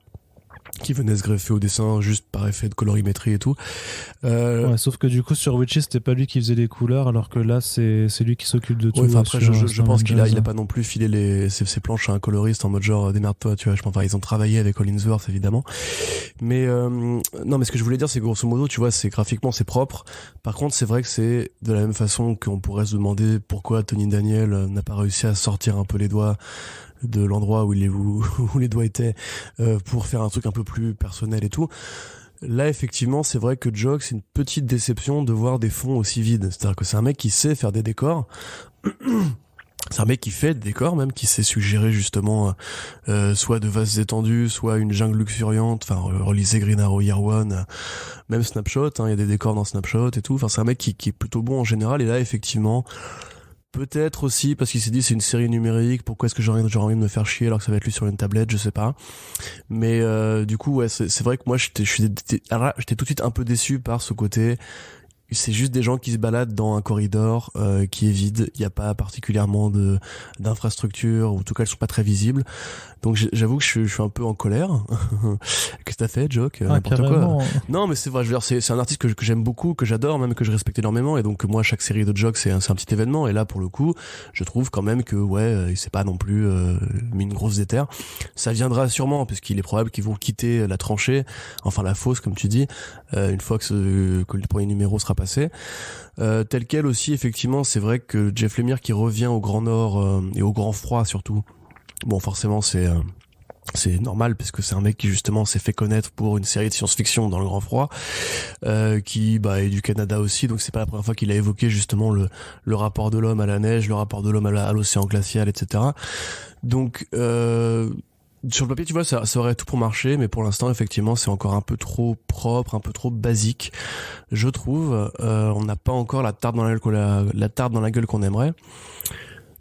B: qui venaient se greffer au dessin juste par effet de colorimétrie et tout.
A: Ouais, sauf que du coup sur Witches c'était pas lui qui faisait les couleurs, alors que là c'est lui qui s'occupe de tout.
B: Ouais, après je
A: sur
B: pense
A: Storm
B: qu'il a
A: Jazz.
B: pas non plus filé ses planches à un coloriste en mode genre démerde-toi, tu vois. Je pense, enfin, ils ont travaillé avec Hollingsworth évidemment. Mais non, mais ce que je voulais dire, c'est que grosso modo, tu vois, c'est graphiquement c'est propre. Par contre, c'est vrai que c'est de la même façon qu'on pourrait se demander pourquoi Tony Daniel n'a pas réussi à sortir un peu les doigts de l'endroit où où les doigts étaient, pour faire un truc un peu plus personnel et tout. Là, effectivement, c'est vrai que Jog, c'est une petite déception de voir des fonds aussi vides. C'est-à-dire que c'est un mec qui sait faire des décors. C'est un mec qui fait des décors, même, qui sait suggérer justement soit de vastes étendues, soit une jungle luxuriante. Enfin, relisez Green Arrow Year One, même Snapshot, hein, il y a des décors dans Snapshot et tout. Enfin, c'est un mec qui est plutôt bon en général. Et là, effectivement, peut-être aussi parce qu'il s'est dit c'est une série numérique, pourquoi est-ce que j'aurais envie de me faire chier alors que ça va être lu sur une tablette, je sais pas. Mais du coup, ouais, c'est vrai que moi j'étais tout de suite un peu déçu par ce côté. C'est juste des gens qui se baladent dans un corridor qui est vide. Il n'y a pas particulièrement d'infrastructure, ou en tout cas elles sont pas très visibles. Donc j'avoue que je suis un peu en colère. Qu'est-ce que t'as fait, Joke? N'importe quoi. Non, mais c'est vrai. Je veux dire, c'est un artiste que j'aime beaucoup, que j'adore, même que je respecte énormément. Et donc moi, chaque série de Joke, c'est un petit événement. Et là, pour le coup, je trouve quand même que ouais, il s'est pas non plus mis une grosse déterre. Ça viendra sûrement, parce qu'il est probable qu'ils vont quitter la tranchée, enfin la fosse, comme tu dis, une fois que le premier numéro sera passé. Tel quel aussi, effectivement, c'est vrai que Jeff Lemire qui revient au Grand Nord et au Grand Froid surtout. Bon, forcément, c'est normal parce que c'est un mec qui justement s'est fait connaître pour une série de science-fiction dans le Grand Froid, qui est du Canada aussi, donc c'est pas la première fois qu'il a évoqué justement le rapport de l'homme à la neige, le rapport de l'homme à l'océan glacial, etc. Donc sur le papier, tu vois, ça aurait tout pour marcher, mais pour l'instant, effectivement, c'est encore un peu trop propre, un peu trop basique, je trouve. On n'a pas encore la tarte dans la gueule qu'on aimerait.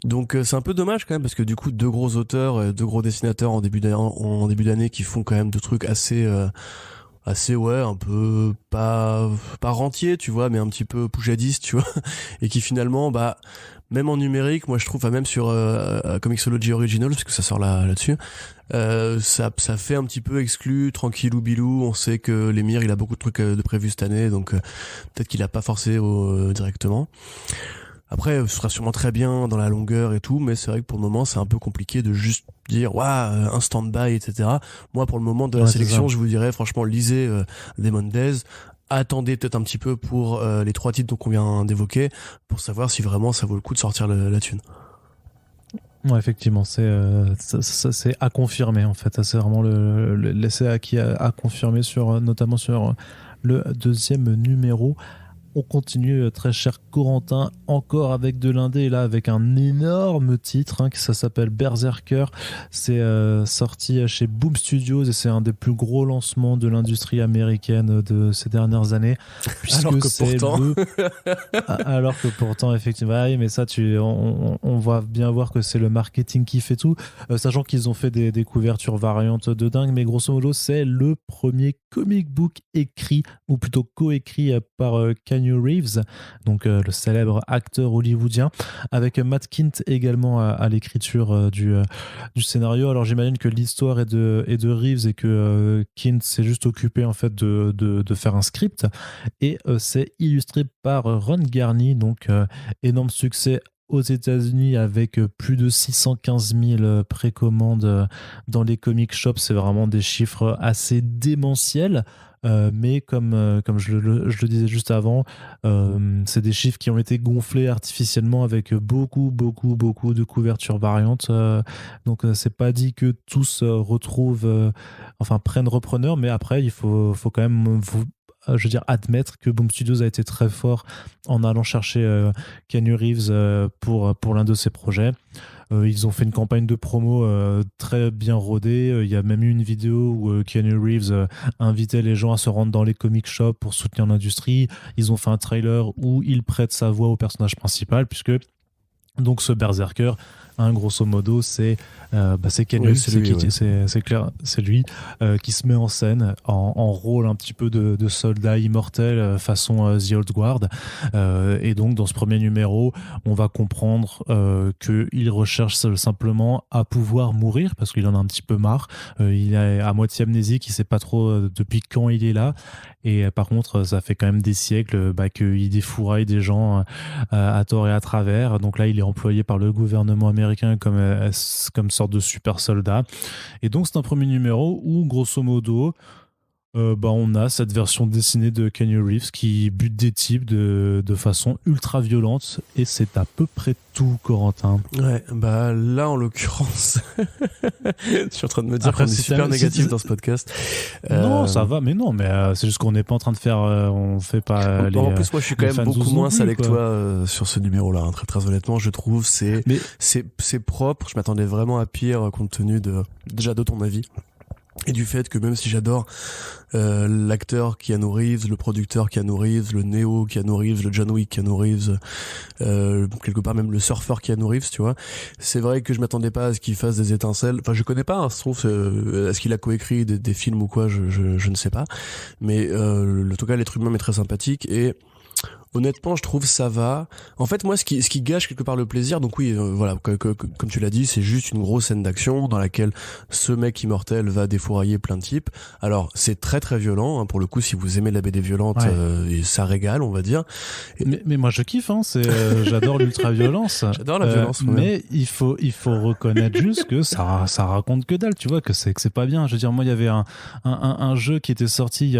B: Donc c'est un peu dommage quand même, parce que du coup, deux gros auteurs, deux gros dessinateurs en début d'année qui font quand même des trucs assez ouais, un peu pas rentier, tu vois, mais un petit peu poujadiste, tu vois, et qui finalement même en numérique, moi je trouve, même sur Comixology Original, parce que ça sort là-dessus, ça fait un petit peu exclu, tranquillou bilou. On sait que Lemire, il a beaucoup de trucs de prévus cette année, donc peut-être qu'il a pas forcé directement. Après, ce sera sûrement très bien dans la longueur et tout, mais c'est vrai que pour le moment, c'est un peu compliqué de juste dire un stand-by, etc. Moi, pour le moment de la sélection, je vous dirais franchement, lisez Demon Days. Attendez peut-être un petit peu pour les 3 titres qu'on vient d'évoquer, pour savoir si vraiment ça vaut le coup de sortir la thune.
A: Ouais, effectivement, c'est à confirmer en fait. C'est vraiment l'essai à confirmer notamment sur le deuxième numéro. On continue, très cher Corentin, encore avec de l'indé, et là avec un énorme titre, que ça s'appelle Berserker. C'est sorti chez Boom Studios et c'est un des plus gros lancements de l'industrie américaine de ces dernières années. Alors que pourtant, effectivement, mais ça, on va bien voir que c'est le marketing qui fait tout, sachant qu'ils ont fait des couvertures variantes de dingue, mais grosso modo, c'est le premier comic book écrit, ou plutôt coécrit par Keanu Reeves, donc le célèbre acteur hollywoodien, avec Matt Kindt également à l'écriture du scénario. Alors j'imagine que l'histoire est de Reeves et que Kindt s'est juste occupé en fait de faire un script, et c'est illustré par Ron Garney, donc énorme succès aux États-Unis avec plus de 615 000 précommandes dans les comic shops. C'est vraiment des chiffres assez démentiels. Mais comme je le disais juste avant, c'est des chiffres qui ont été gonflés artificiellement avec beaucoup de couvertures variantes. Donc c'est pas dit que tous prennent repreneur, mais après il faut quand même admettre que Boom Studios a été très fort en allant chercher Keanu Reeves pour l'un de ses projets. Ils ont fait une campagne de promo très bien rodée. Il y a même eu une vidéo où Keanu Reeves invitait les gens à se rendre dans les comic shops pour soutenir l'industrie. Ils ont fait un trailer où il prête sa voix au personnage principal, puisque donc ce Berserker Grosso modo, c'est Ken Reeves, c'est clair, c'est lui qui se met en scène en rôle un petit peu de soldat immortel façon The Old Guard. Et donc, dans ce premier numéro, on va comprendre qu'il recherche simplement à pouvoir mourir parce qu'il en a un petit peu marre. Il est à moitié amnésique, il sait pas trop depuis quand il est là. Et par contre, ça fait quand même des siècles qu'il défouraille des gens à tort et à travers. Donc là, il est employé par le gouvernement américain comme sorte de super soldat. Et donc, c'est un premier numéro où, grosso modo, on a cette version dessinée de Keanu Reeves qui bute des types de façon ultra violente, et c'est à peu près tout, Corentin.
B: Ouais, là en l'occurrence, je suis en train de me dire qu'on est super négatif dans ce podcast.
A: Non, ça va, mais c'est juste qu'on n'est pas en train de faire, on fait pas les.
B: En plus, moi, je suis quand même beaucoup moins salé que toi sur ce numéro-là. Hein, très très honnêtement, je trouve c'est propre. Je m'attendais vraiment à pire compte tenu de ton avis. Et du fait que même si j'adore l'acteur Keanu Reeves, le producteur Keanu Reeves, le Neo Keanu Reeves, le John Wick Keanu Reeves, quelque part même le surfeur Keanu Reeves, tu vois, c'est vrai que je m'attendais pas à ce qu'il fasse des étincelles. Enfin, je connais pas, hein, se trouve, est-ce qu'il a coécrit des films ou quoi, je ne sais pas. Mais en tout cas, l'être humain m'est très sympathique et honnêtement, je trouve ça va. En fait, moi, ce qui gâche quelque part le plaisir, donc oui, voilà, comme tu l'as dit, c'est juste une grosse scène d'action dans laquelle ce mec immortel va défourailler plein de types. Alors, c'est très très violent, hein, pour le coup, si vous aimez la BD violente, ça régale, on va dire.
A: Mais moi, je kiffe, hein, j'adore l'ultra-violence.
B: J'adore la violence.
A: Mais il faut reconnaître juste que ça raconte que dalle, tu vois, que c'est pas bien. Je veux dire, moi, il y avait un jeu qui était sorti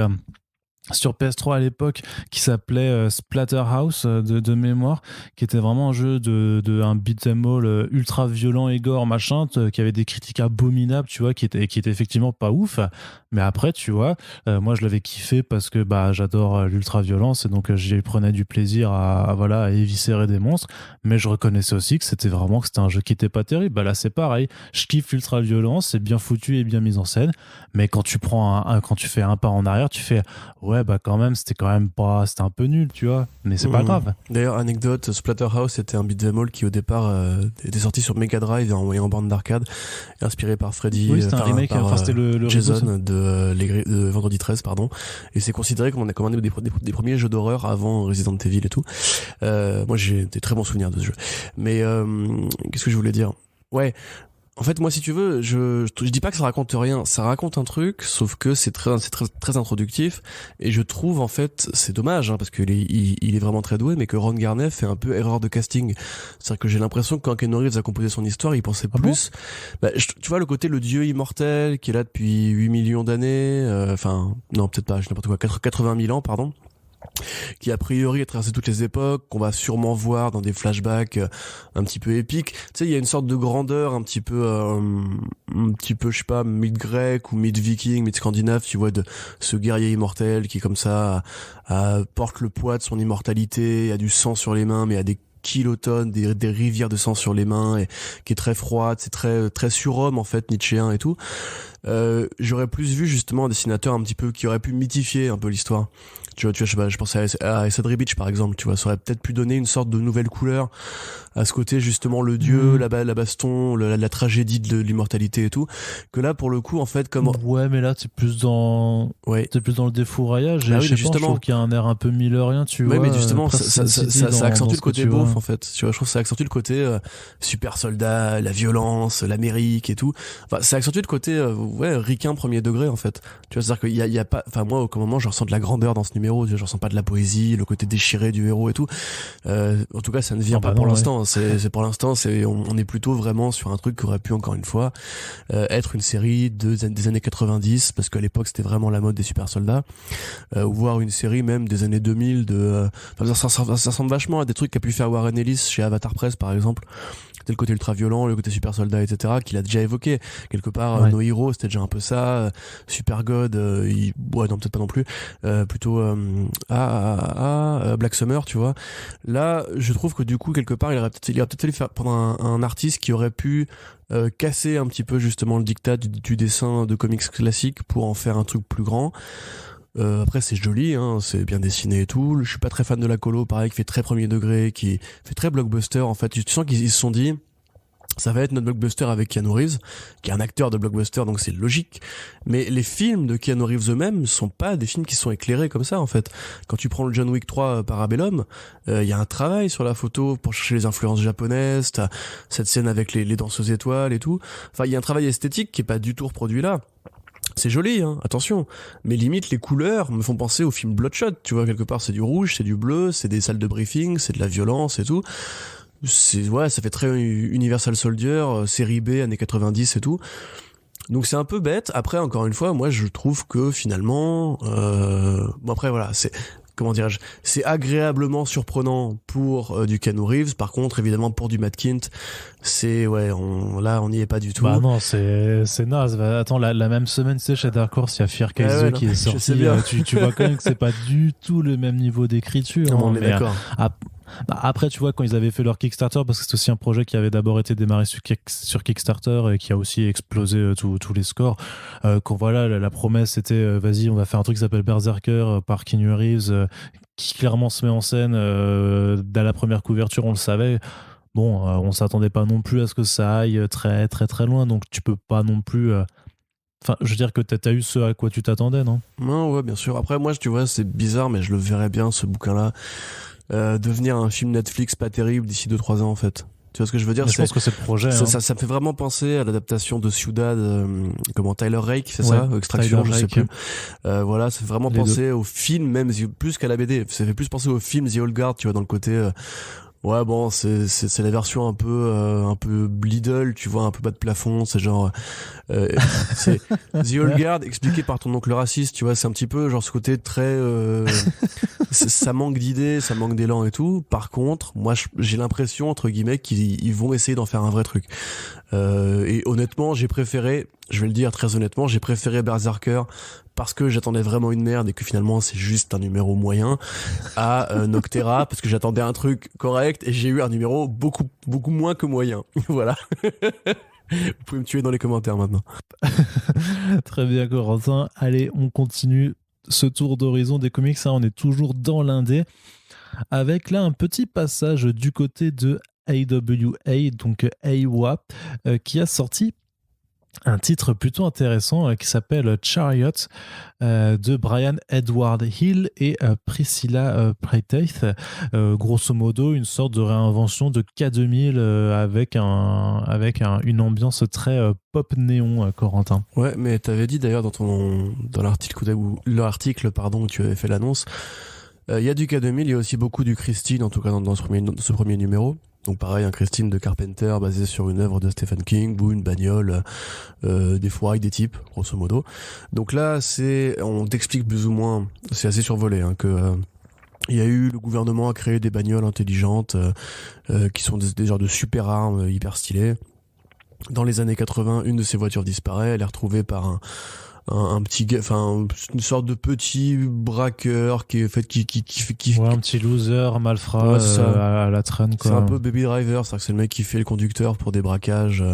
A: sur PS3 à l'époque qui s'appelait Splatterhouse de mémoire, qui était vraiment un jeu de un beat'em all ultra violent et gore machin, qui avait des critiques abominables, tu vois, qui était effectivement pas ouf, mais après, tu vois, moi je l'avais kiffé parce que j'adore l'ultra violence, et donc j'y prenais du plaisir à éviscérer des monstres, mais je reconnaissais aussi que c'était un jeu qui était pas terrible. Là c'est pareil, je kiffe l'ultra violence, c'est bien foutu et bien mis en scène, mais quand tu fais un pas en arrière, tu fais quand même, c'était un peu nul, tu vois, mais c'est pas grave.
B: D'ailleurs, anecdote, Splatterhouse, c'était un beat'em all qui au départ était sorti sur Mega Drive et en bande d'arcade, inspiré par Freddy.
A: Oui, c'était un remake, c'était le
B: Jason
A: reboot
B: de Vendredi 13, pardon. Et c'est considéré comme un des premiers jeux d'horreur avant Resident Evil et tout. Moi, j'ai des très bons souvenirs de ce jeu. Mais qu'est-ce que je voulais dire ? Ouais. En fait, moi, si tu veux, je dis pas que ça raconte rien. Ça raconte un truc, sauf que c'est très introductif. Et je trouve, en fait, c'est dommage, hein, parce qu'il est vraiment très doué, mais que Ron Garnet fait un peu erreur de casting. C'est-à-dire que j'ai l'impression que quand Keanu Reeves a composé son histoire, il pensait plus. Tu vois, le côté le dieu immortel qui est là depuis 8 millions d'années. Enfin, non, peut-être pas, je n'importe quoi, 80 000 ans, pardon. Qui a priori a traversé toutes les époques, qu'on va sûrement voir dans des flashbacks un petit peu épiques. Tu sais, il y a une sorte de grandeur un petit peu, je sais pas, mythe grec ou mythe viking, mythe scandinave, tu vois, de ce guerrier immortel qui comme ça porte le poids de son immortalité, a du sang sur les mains, mais a des kilotonnes, des rivières de sang sur les mains, et qui est très froide, c'est très très surhomme en fait, nietzschéen et tout. J'aurais plus vu justement un dessinateur un petit peu qui aurait pu mythifier un peu l'histoire. Tu vois, je sais pas, je pensais à Essa Ribic par exemple, tu vois, ça aurait peut-être pu donner une sorte de nouvelle couleur à ce côté justement le dieu, la baston, la tragédie de l'immortalité et tout. Que là pour le coup en fait comme
A: ouais, mais là t'es plus dans le défouraillage.
B: Ah
A: et
B: oui,
A: je
B: justement,
A: trouve qu'il y a un air un peu millerien, tu vois.
B: Mais justement ça accentue le côté beauf
A: vois.
B: en fait. Tu vois, je trouve que ça accentue le côté super soldat, la violence, l'Amérique et tout. Enfin, ça accentue le côté ricain premier degré en fait. Tu vois, c'est-à-dire qu'il y a pas, enfin moi au moment je ressens de la grandeur dans ce numéro, je ressens pas de la poésie, le côté déchiré du héros et tout. En tout cas, ça ne vient pas pour l'instant. Ouais. C'est pour l'instant, on est plutôt vraiment sur un truc qui aurait pu encore une fois être une série des années 90, parce qu'à l'époque c'était vraiment la mode des super soldats, ou voire une série même des années 2000 ça ressemble vachement à des trucs qu'a pu faire Warren Ellis chez Avatar Press par exemple. C'était le côté ultra violent, le côté super soldat, etc., qu'il a déjà évoqué quelque part. No Hero, c'était déjà un peu ça. Super God, non, peut-être pas non plus. Plutôt Black Summer, tu vois. Là, je trouve que du coup, quelque part, il aurait peut-être fallu faire prendre un artiste qui aurait pu casser un petit peu justement le diktat du dessin de comics classique pour en faire un truc plus grand. Après c'est joli, hein, c'est bien dessiné et tout. Je suis pas très fan de la colo, pareil, qui fait très premier degré, qui fait très blockbuster en fait. Tu sens qu'ils se sont dit, Ça va être notre blockbuster avec Keanu Reeves, qui est un acteur de blockbuster, donc c'est logique. Mais les films de Keanu Reeves eux-mêmes sont pas des films qui sont éclairés comme ça, en fait. Quand tu prends le John Wick 3 Parabellum, il y a un travail sur la photo pour chercher les influences japonaises, t'as cette scène avec les danseuses étoiles et tout. Enfin, il y a un travail esthétique qui est pas du tout reproduit là. C'est joli, hein, attention. Mais limite, les couleurs me font penser au film Bloodshot. Tu vois, quelque part, c'est du rouge, c'est du bleu, c'est des salles de briefing, c'est de la violence et tout. Ça fait très Universal Soldier, série B, années 90 et tout. Donc c'est un peu bête. Après, encore une fois, moi je trouve que finalement, bon après voilà, c'est agréablement surprenant pour du Keanu Reeves. Par contre, évidemment, pour du Matt Kint, on n'y est pas du tout.
A: Bah non, c'est naze. Attends, la même semaine, tu sais, chez Dark Horse, il y a Fear Case 2 qui est sorti. Tu vois quand même que c'est pas du tout le même niveau d'écriture.
B: Non, on est d'accord.
A: Après, tu vois, quand ils avaient fait leur Kickstarter, parce que c'est aussi un projet qui avait d'abord été démarré sur Kickstarter et qui a aussi explosé tous les scores, quand voilà, la promesse était vas-y, on va faire un truc qui s'appelle Berserker par Keanu Reeves, qui clairement se met en scène dès la première couverture, on le savait. Bon, on s'attendait pas non plus à ce que ça aille très très très loin, donc tu peux pas non plus. Enfin, je veux dire que t'as eu ce à quoi tu t'attendais, non ?
B: Non, ouais, bien sûr. Après, moi, tu vois, c'est bizarre, mais je le verrais bien, ce bouquin-là. Devenir un film Netflix pas terrible d'ici 2-3 ans en fait. Tu vois ce que je veux dire ?
A: Je pense que c'est le projet.
B: Ça me fait vraiment penser à l'adaptation de Ciudad, Tyler Rake, c'est ça ? Extraction, je sais plus. Voilà, ça fait vraiment penser au film, même plus qu'à la BD. Ça fait plus penser au film The Old Guard, tu vois, dans le côté. Ouais, bon, c'est la version un peu Lidl, tu vois, un peu bas de plafond, c'est genre c'est The Old Guard expliqué par ton oncle raciste, tu vois, c'est un petit peu genre ce côté très ça manque d'idées, ça manque d'élan et tout. Par contre, moi j'ai l'impression entre guillemets qu'ils vont essayer d'en faire un vrai truc. Et honnêtement, je vais le dire très honnêtement, j'ai préféré Berserker parce que j'attendais vraiment une merde et que finalement c'est juste un numéro moyen à Noctera parce que j'attendais un truc correct et j'ai eu un numéro beaucoup moins que moyen. Voilà. Vous pouvez me tuer dans les commentaires maintenant.
A: Très bien, Corentin. Allez, on continue ce tour d'horizon des comics. On est toujours dans l'indé avec là un petit passage du côté de AWA, donc AWA, qui a sorti un titre plutôt intéressant qui s'appelle Chariot de Brian Edward Hill et Priscilla Preitaith. Grosso modo, une sorte de réinvention de K2000 avec une ambiance très pop néon, Corentin.
B: Ouais, mais t'avais dit d'ailleurs dans l'article où tu avais fait l'annonce, il y a du K2000, il y a aussi beaucoup du Christine, en tout cas dans ce premier numéro. Donc pareil, un Christine de Carpenter basé sur une œuvre de Stephen King ou une bagnole, des fouailles, des types, grosso modo. Donc là, on t'explique plus ou moins, c'est assez survolé, hein, que il y a eu, le gouvernement a créé des bagnoles intelligentes qui sont des genres de super armes hyper stylées. Dans les années 80, une de ces voitures disparaît, elle est retrouvée par un petit gars, enfin une sorte de petit braqueur qui est fait qui
A: ouais, un petit loser malfrat à la traîne, quoi.
B: C'est un peu Baby Driver, c'est-à-dire que c'est le mec qui fait le conducteur pour des braquages.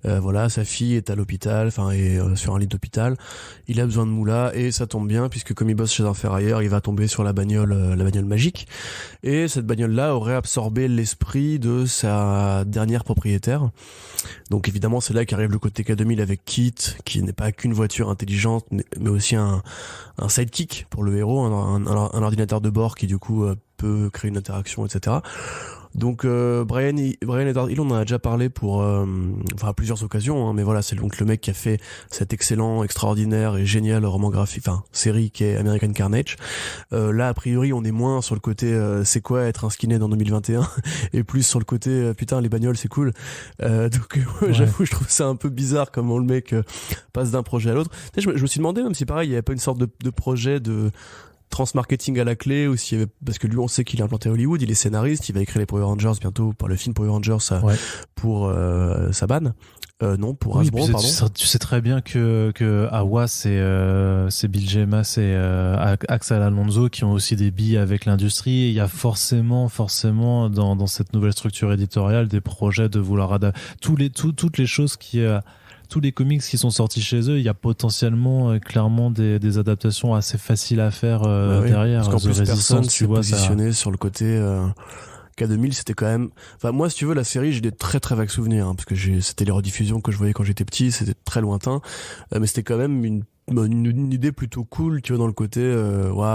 B: Voilà, sa fille est à l'hôpital, sur un lit d'hôpital. Il a besoin de moula et ça tombe bien puisque comme il bosse chez un ferrailleur, il va tomber sur la bagnole magique. Et cette bagnole-là aurait absorbé l'esprit de sa dernière propriétaire. Donc évidemment, c'est là qu'arrive le côté K2000 avec Kit, qui n'est pas qu'une voiture intelligente, mais aussi un sidekick pour le héros, un ordinateur de bord qui du coup peut créer une interaction, etc. Donc Brian Edward Hill, on en a déjà parlé à plusieurs occasions, hein, mais voilà, c'est donc le mec qui a fait cet excellent, extraordinaire et génial roman graphique, série qui est American Carnage. Là, a priori, on est moins sur le côté c'est quoi être un skinhead en 2021 et plus sur le côté putain, les bagnoles, c'est cool. Donc ouais. J'avoue, je trouve ça un peu bizarre comment le mec passe d'un projet à l'autre. Tu sais, je me suis demandé même si pareil, il y avait pas une sorte de projet de transmarketing à la clé, ou s'il y avait, parce que lui on sait qu'il est implanté à Hollywood, il est scénariste, il va écrire les Power Rangers bientôt, pour le film Power Rangers pour Saban, non, pour Hasbro, pardon.
A: Tu sais très bien que Awa c'est Bill Jemas et Axel Alonso qui ont aussi des billes avec l'industrie, et il y a forcément dans cette nouvelle structure éditoriale des projets de vouloir adapter toutes les choses tous les comics qui sont sortis chez eux, il y a potentiellement clairement des adaptations assez faciles à faire derrière.
B: Parce qu'en plus, personne
A: tu
B: s'est
A: vois,
B: positionné sur le côté K2000 c'était quand même, enfin moi si tu veux la série j'ai des très très vagues souvenirs parce que c'était les rediffusions que je voyais quand j'étais petit, c'était très lointain, mais c'était quand même une idée plutôt cool, tu vois, dans le côté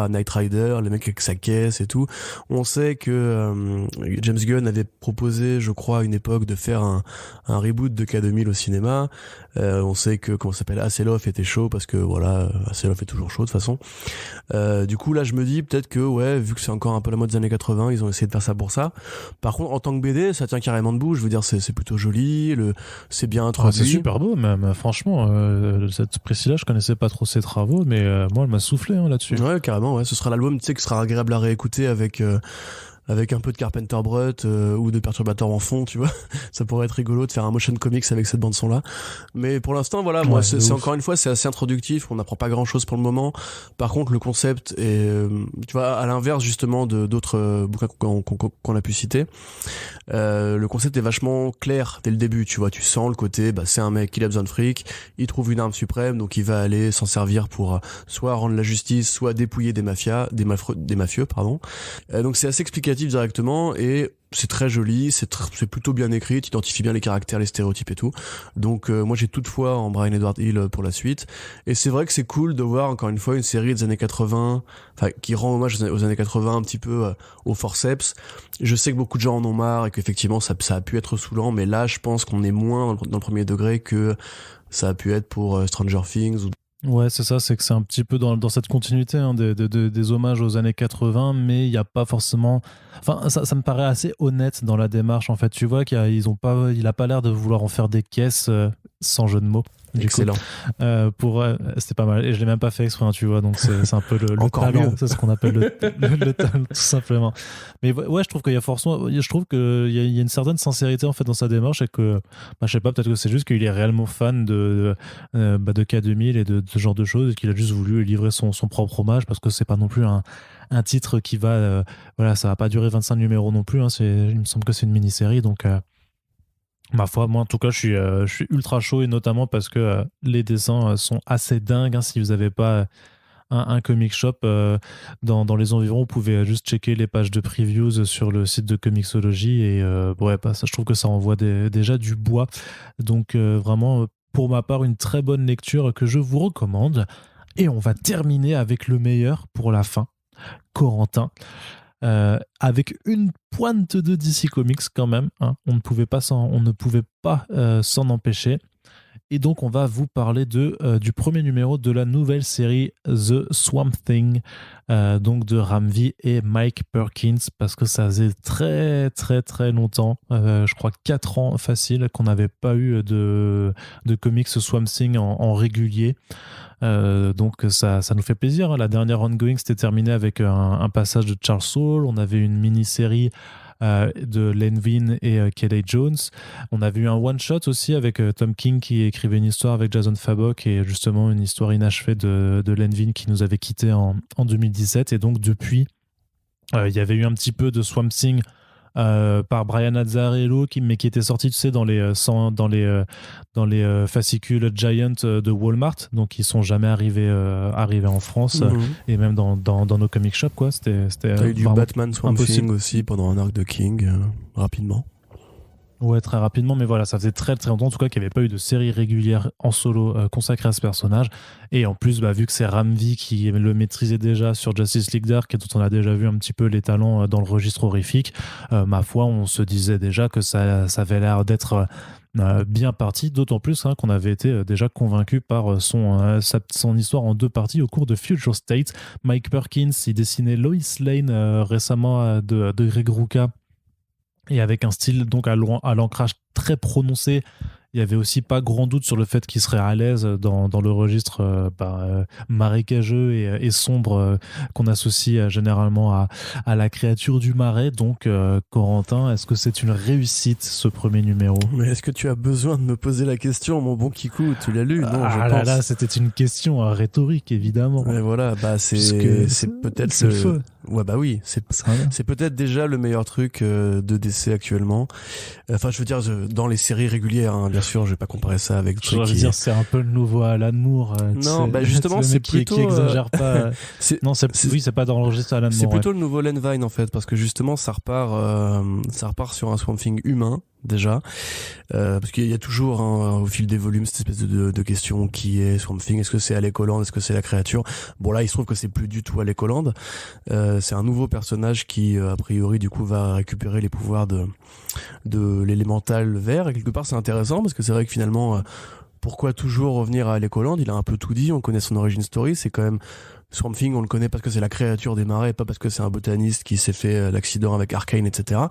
B: Knight Rider, les mecs avec sa caisse et tout. On sait que James Gunn avait proposé, je crois, à une époque de faire un reboot de K2000 au cinéma. On sait que, comment ça s'appelle, Hasselhoff était chaud parce que voilà, Hasselhoff est toujours chaud de toute façon. Du coup là je me dis peut-être que ouais, vu que c'est encore un peu la mode des années 80, ils ont essayé de faire ça pour ça. Par contre en tant que BD ça tient carrément debout, je veux dire c'est plutôt joli, c'est bien introduit.
A: C'est super beau même, franchement, cette Priscilla je connaissais pas trop ses travaux, mais moi elle m'a soufflé là-dessus.
B: Ouais carrément, ouais, ce sera l'album tu sais qui sera agréable à réécouter avec un peu de Carpenter Brut ou de Perturbator en fond, tu vois. Ça pourrait être rigolo de faire un motion comics avec cette bande son là. Mais pour l'instant, voilà, moi, c'est encore une fois, c'est assez introductif. On n'apprend pas grand chose pour le moment. Par contre, le concept est, tu vois, à l'inverse justement de d'autres bouquins qu'on a pu citer. Le concept est vachement clair dès le début, tu vois. Tu sens le côté, c'est un mec qui a besoin de fric. Il trouve une arme suprême, donc il va aller s'en servir pour soit rendre la justice, soit dépouiller des mafieux, pardon. Donc c'est assez explicatif directement et c'est très joli, c'est plutôt bien écrit, tu identifies bien les caractères, les stéréotypes et tout. Donc moi j'ai toute foi en Brian Edward Hill pour la suite. Et c'est vrai que c'est cool de voir encore une fois une série des années 80, qui rend hommage aux années 80 un petit peu au forceps. Je sais que beaucoup de gens en ont marre et qu'effectivement ça a pu être saoulant, mais là je pense qu'on est moins dans le premier degré que ça a pu être pour Stranger Things ou...
A: Ouais, c'est ça, c'est que c'est un petit peu dans cette continuité des hommages aux années 80, mais il n'y a pas forcément... Enfin, ça me paraît assez honnête dans la démarche, en fait. Tu vois il a pas l'air de vouloir en faire des caisses, sans jeu de mots.
B: Excellent.
A: C'était pas mal. Et je l'ai même pas fait exprès, tu vois, donc c'est un peu le talent. C'est ce qu'on appelle le talent, tout simplement. Mais ouais, je trouve qu'il y a forcément... Je trouve qu'il y a une certaine sincérité, en fait, dans sa démarche et que, je sais pas, peut-être que c'est juste qu'il est réellement fan de K2000 et de ce genre de choses et qu'il a juste voulu livrer son propre hommage parce que c'est pas non plus un titre qui va... voilà, ça va pas durer 25 numéros non plus. Il me semble que c'est une mini-série, donc... Ma foi, moi en tout cas, je suis ultra chaud et notamment parce que les dessins sont assez dingues. Si vous n'avez pas un comic shop dans les environs, vous pouvez juste checker les pages de previews sur le site de Comixology et ça, je trouve que ça envoie déjà du bois. Donc vraiment, pour ma part, une très bonne lecture que je vous recommande. Et on va terminer avec le meilleur pour la fin, Corentin. Avec une pointe de DC Comics quand même, hein. On ne pouvait pas s'en empêcher. Et donc on va vous parler du premier numéro de la nouvelle série The Swamp Thing, donc de Ram V et Mike Perkins, parce que ça faisait très très très longtemps, je crois 4 ans facile, qu'on n'avait pas eu de comics Swamp Thing en régulier. Donc ça nous fait plaisir, hein. La dernière ongoing c'était terminé avec un passage de Charles Soule. On avait une mini-série de Len Wein et Kelly Jones. On avait eu un one-shot aussi avec Tom King qui écrivait une histoire avec Jason Fabok et justement une histoire inachevée de Len Wein qui nous avait quittés en 2017. Et donc depuis, il y avait eu un petit peu de Swamp Thing par Brian Azzarello mais qui était sorti, tu sais, dans les fascicules Giant de Walmart, donc ils sont jamais arrivés en France. Et même dans nos comic shops, quoi. T'as
B: eu du Batman Swamp Thing aussi pendant un arc de King, rapidement.
A: Ouais, très rapidement, mais voilà, ça faisait très très longtemps en tout cas qu'il n'y avait pas eu de série régulière en solo consacrée à ce personnage. Et en plus, vu que c'est Ram V qui le maîtrisait déjà sur Justice League Dark et dont on a déjà vu un petit peu les talents dans le registre horrifique, ma foi, on se disait déjà que ça avait l'air d'être bien parti, d'autant plus qu'on avait été déjà convaincu par son histoire en 2 parties au cours de Future State. Mike Perkins, il dessinait Lois Lane récemment de Greg Rucka, et avec un style donc à l'ancrage très prononcé. Il y avait aussi pas grand doute sur le fait qu'il serait à l'aise dans le registre marécageux et sombre qu'on associe généralement à la créature du marais. Donc Corentin, est-ce que c'est une réussite ce premier numéro?
B: Mais est-ce que tu as besoin de me poser la question, mon bon Kikou? Tu l'as lu? Non, je pense.
A: Là, c'était une question rhétorique, évidemment.
B: Et voilà, c'est peut-être
A: c'est le feu.
B: Ouais, bah oui, c'est peut-être déjà le meilleur truc de DC actuellement. Enfin, je veux dire, dans les séries régulières, hein, bien sûr, je vais pas comparer ça avec.
A: Je veux dire, c'est un peu le nouveau Alan Moore.
B: Non, bah justement,
A: c'est plutôt qui exagère pas. Non, c'est pas dans le registre Alan Moore.
B: C'est plutôt le nouveau Len Wein en fait, parce que justement, ça repart sur un Swamp Thing humain déjà, parce qu'il y a toujours au fil des volumes cette espèce de question qui est Swamp Thing, est-ce que c'est Alec Holland, est-ce que c'est la créature. Bon là il se trouve que c'est plus du tout Alec Holland, c'est un nouveau personnage qui a priori du coup va récupérer les pouvoirs de l'élémental vert, et quelque part c'est intéressant parce que c'est vrai que finalement pourquoi toujours revenir à Alec Holland, il a un peu tout dit, on connaît son origin story, c'est quand même Swamp Thing, on le connaît parce que c'est la créature des marais, pas parce que c'est un botaniste qui s'est fait l'accident avec Arcane, etc.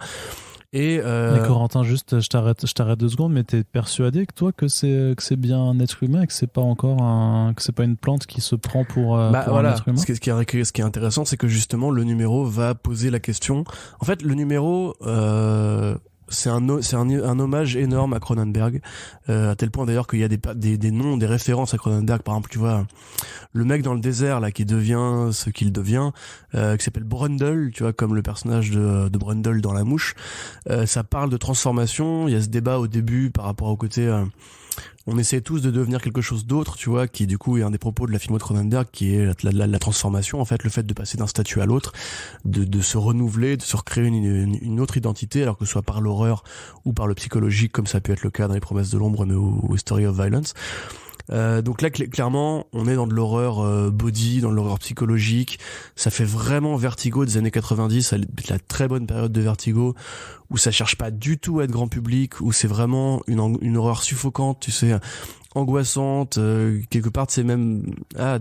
A: Mais Corentin, juste, je t'arrête 2 secondes, mais t'es persuadé que toi que c'est bien un être humain et que c'est pas que c'est pas une plante qui se prend pour un être humain.
B: Ce qui est intéressant, c'est que justement le numéro va poser la question. En fait, le numéro c'est un hommage énorme à Cronenberg, à tel point d'ailleurs qu'il y a des noms, des références à Cronenberg. Par exemple, tu vois, le mec dans le désert là qui devient ce qu'il devient, qui s'appelle Brundle, tu vois, comme le personnage de Brundle dans La Mouche. Ça parle de transformation. Il y a ce débat au début par rapport au côté on essaie tous de devenir quelque chose d'autre, tu vois, qui du coup est un des propos de la filmo de Cronenberg, qui est la transformation, en fait, le fait de passer d'un statut à l'autre, de se renouveler, de se recréer une autre identité, alors que ce soit par l'horreur ou par le psychologique, comme ça peut être le cas dans Les Promesses de l'ombre ou Story of Violence. Donc là clairement on est dans de l'horreur body, dans de l'horreur psychologique. Ça fait vraiment Vertigo des années 90, la très bonne période de Vertigo où ça cherche pas du tout à être grand public, où c'est vraiment une horreur suffocante, tu sais, angoissante, quelque part c'est même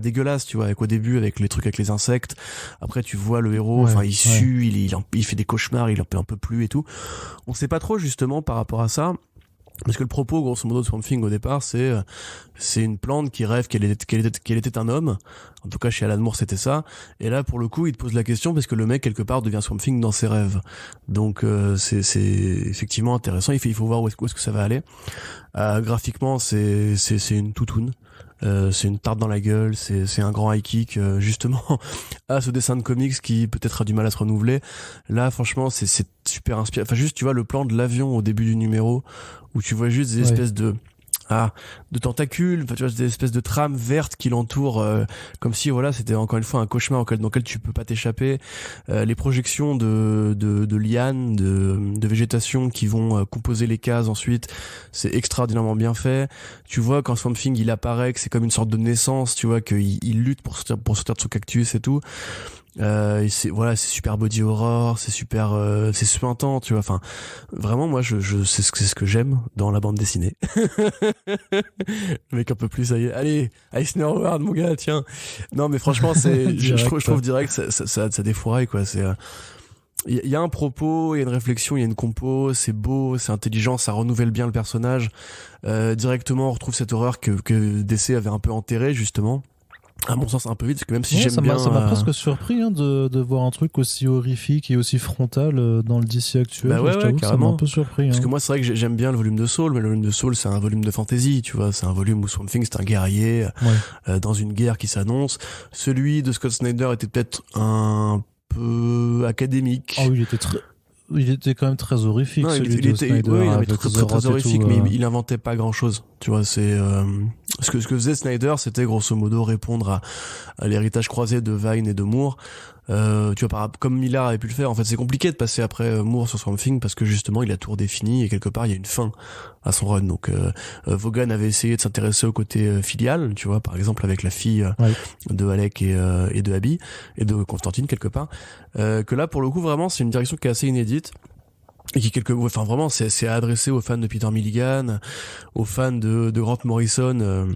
B: dégueulasse, tu vois, avec au début avec les trucs avec les insectes. Après tu vois le héros, il sue, il fait des cauchemars, il en peut un peu plus et tout. On sait pas trop justement par rapport à ça. Parce que le propos, grosso modo, de Swamp Thing au départ, c'est une plante qui rêve qu'elle était un homme. En tout cas, chez Alan Moore, c'était ça. Et là, pour le coup, il te pose la question parce que le mec, quelque part, devient Swamp Thing dans ses rêves. Donc, c'est effectivement intéressant. Il faut voir où est-ce que ça va aller. Graphiquement, c'est une toutoune. C'est une tarte dans la gueule, c'est un grand high kick, justement à ce dessin de comics qui peut-être a du mal à se renouveler. Là franchement c'est super inspiré. Enfin juste tu vois le plan de l'avion au début du numéro où tu vois juste des espèces de tentacules, enfin tu vois des espèces de trames vertes qui l'entourent, comme si voilà c'était encore une fois un cauchemar dans lequel tu peux pas t'échapper. Les projections de lianes, de végétation qui vont composer les cases ensuite, c'est extraordinairement bien fait. Tu vois quand Swamp Thing il apparaît que c'est comme une sorte de naissance, tu vois qu'il lutte pour sortir de son cactus et tout. Et c'est super body horror, c'est super suintant, tu vois. Enfin, vraiment, moi, c'est ce que j'aime dans la bande dessinée. Le mec un peu plus, allez, Eisner Award, mon gars, tiens. Non, mais franchement, je trouve direct, ça défouraille, quoi. C'est, il y a un propos, il y a une réflexion, il y a une compo, c'est beau, c'est intelligent, ça renouvelle bien le personnage. Directement, on retrouve cette horreur que DC avait un peu enterrée, justement. À mon sens un peu vite parce que même si j'aime bien
A: ça m'a presque surpris de voir un truc aussi horrifique et aussi frontal dans le DC actuel.
B: Bah ouais,
A: je t'avoue, ça m'a un peu surpris
B: parce que moi c'est vrai que j'aime bien le volume de Saul, mais le volume de Saul c'est un volume de fantasy, tu vois, c'est un volume où Swamp Thing c'est un guerrier dans une guerre qui s'annonce. Celui de Scott Snyder était peut-être un peu académique.
A: Il était quand même très horrifique.
B: Non,
A: celui de Snyder,
B: il était très horrifique,
A: tout,
B: mais il inventait pas grand chose. Tu vois, c'est ce que faisait Snyder, c'était grosso modo répondre à l'héritage croisé de Vine et de Moore. Tu vois, comme Millar avait pu le faire, en fait, c'est compliqué de passer après Moore sur Swamp Thing parce que justement, il a tout redéfini et quelque part, il y a une fin à son run. Donc, Vaughan avait essayé de s'intéresser au côté filial, tu vois, par exemple avec la fille de Alec et de Abby et de Constantine quelque part. Que là, pour le coup, vraiment, c'est une direction qui est assez inédite. Et qui vraiment c'est adressé aux fans de Peter Milligan, aux fans de Grant Morrison,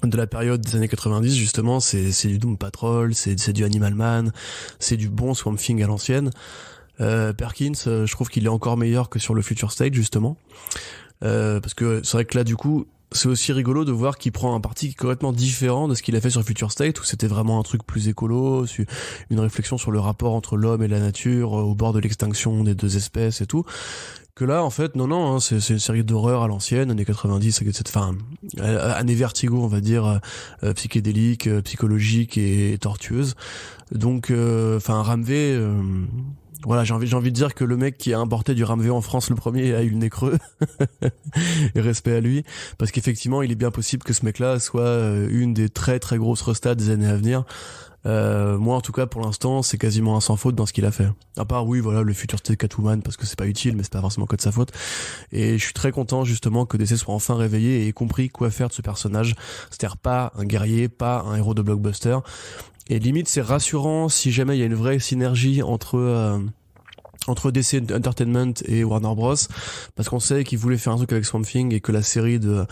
B: de la période des années 90 justement. C'est du Doom Patrol, c'est du Animal Man, c'est du bon Swamp Thing à l'ancienne. Perkins, je trouve qu'il est encore meilleur que sur le Future State justement, parce que c'est vrai que là du coup c'est aussi rigolo de voir qu'il prend un parti complètement différent de ce qu'il a fait sur Future State, où c'était vraiment un truc plus écolo, une réflexion sur le rapport entre l'homme et la nature, au bord de l'extinction des deux espèces et tout. Que là, en fait, non, c'est une série d'horreur à l'ancienne, années 90, enfin, années Vertigo, on va dire, psychédélique, psychologique et tortueuse. Donc, Ramvé, voilà, j'ai envie de dire que le mec qui a importé du Ramvé en France le premier a eu le nez creux. Et respect à lui, parce qu'effectivement, il est bien possible que ce mec-là soit une des très très grosses restats des années à venir. Moi en tout cas pour l'instant c'est quasiment un sans faute dans ce qu'il a fait, à part oui voilà le Future State Catwoman parce que c'est pas utile mais c'est pas forcément que de sa faute, et je suis très content justement que DC soit enfin réveillé et ait compris quoi faire de ce personnage, c'est-à-dire pas un guerrier, pas un héros de blockbuster, et limite c'est rassurant si jamais il y a une vraie synergie entre DC Entertainment et Warner Bros, parce qu'on sait qu'ils voulaient faire un truc avec Swamp Thing et que la série de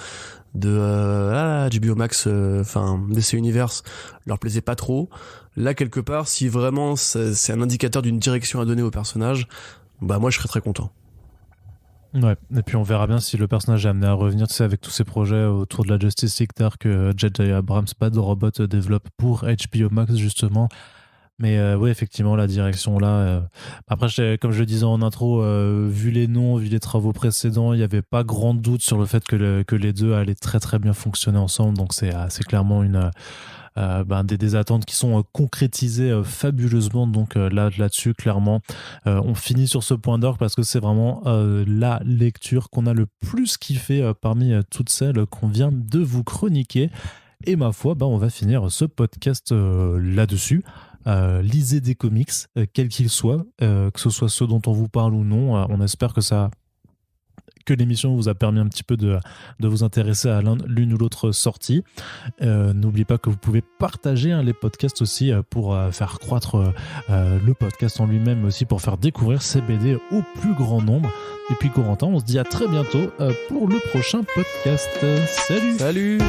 B: HBO Max, DC Universe leur plaisait pas trop. Là quelque part, si vraiment c'est un indicateur d'une direction à donner au personnage, bah moi je serais très content.
A: Ouais, et puis on verra bien si le personnage est amené à revenir, tu sais, avec tous ces projets autour de la Justice League que J.J. Abrams, Bad Robot, développe pour HBO Max justement. Mais oui, effectivement, la direction là. Après, comme je le disais en intro, vu les noms, vu les travaux précédents, il n'y avait pas grand doute sur le fait que les deux allaient très très bien fonctionner ensemble. Donc c'est clairement des attentes qui sont concrétisées fabuleusement. Donc là-dessus, clairement, on finit sur ce point d'orgue parce que c'est vraiment la lecture qu'on a le plus kiffé parmi toutes celles qu'on vient de vous chroniquer. Et ma foi, on va finir ce podcast là-dessus. Lisez des comics, quels qu'ils soient, que ce soit ceux dont on vous parle ou non. On espère que l'émission vous a permis un petit peu de vous intéresser à l'une ou l'autre sortie. N'oubliez pas que vous pouvez partager les podcasts aussi pour faire croître le podcast en lui-même, aussi pour faire découvrir ces BD au plus grand nombre. Et puis Corentin, on se dit à très bientôt pour le prochain podcast. Salut.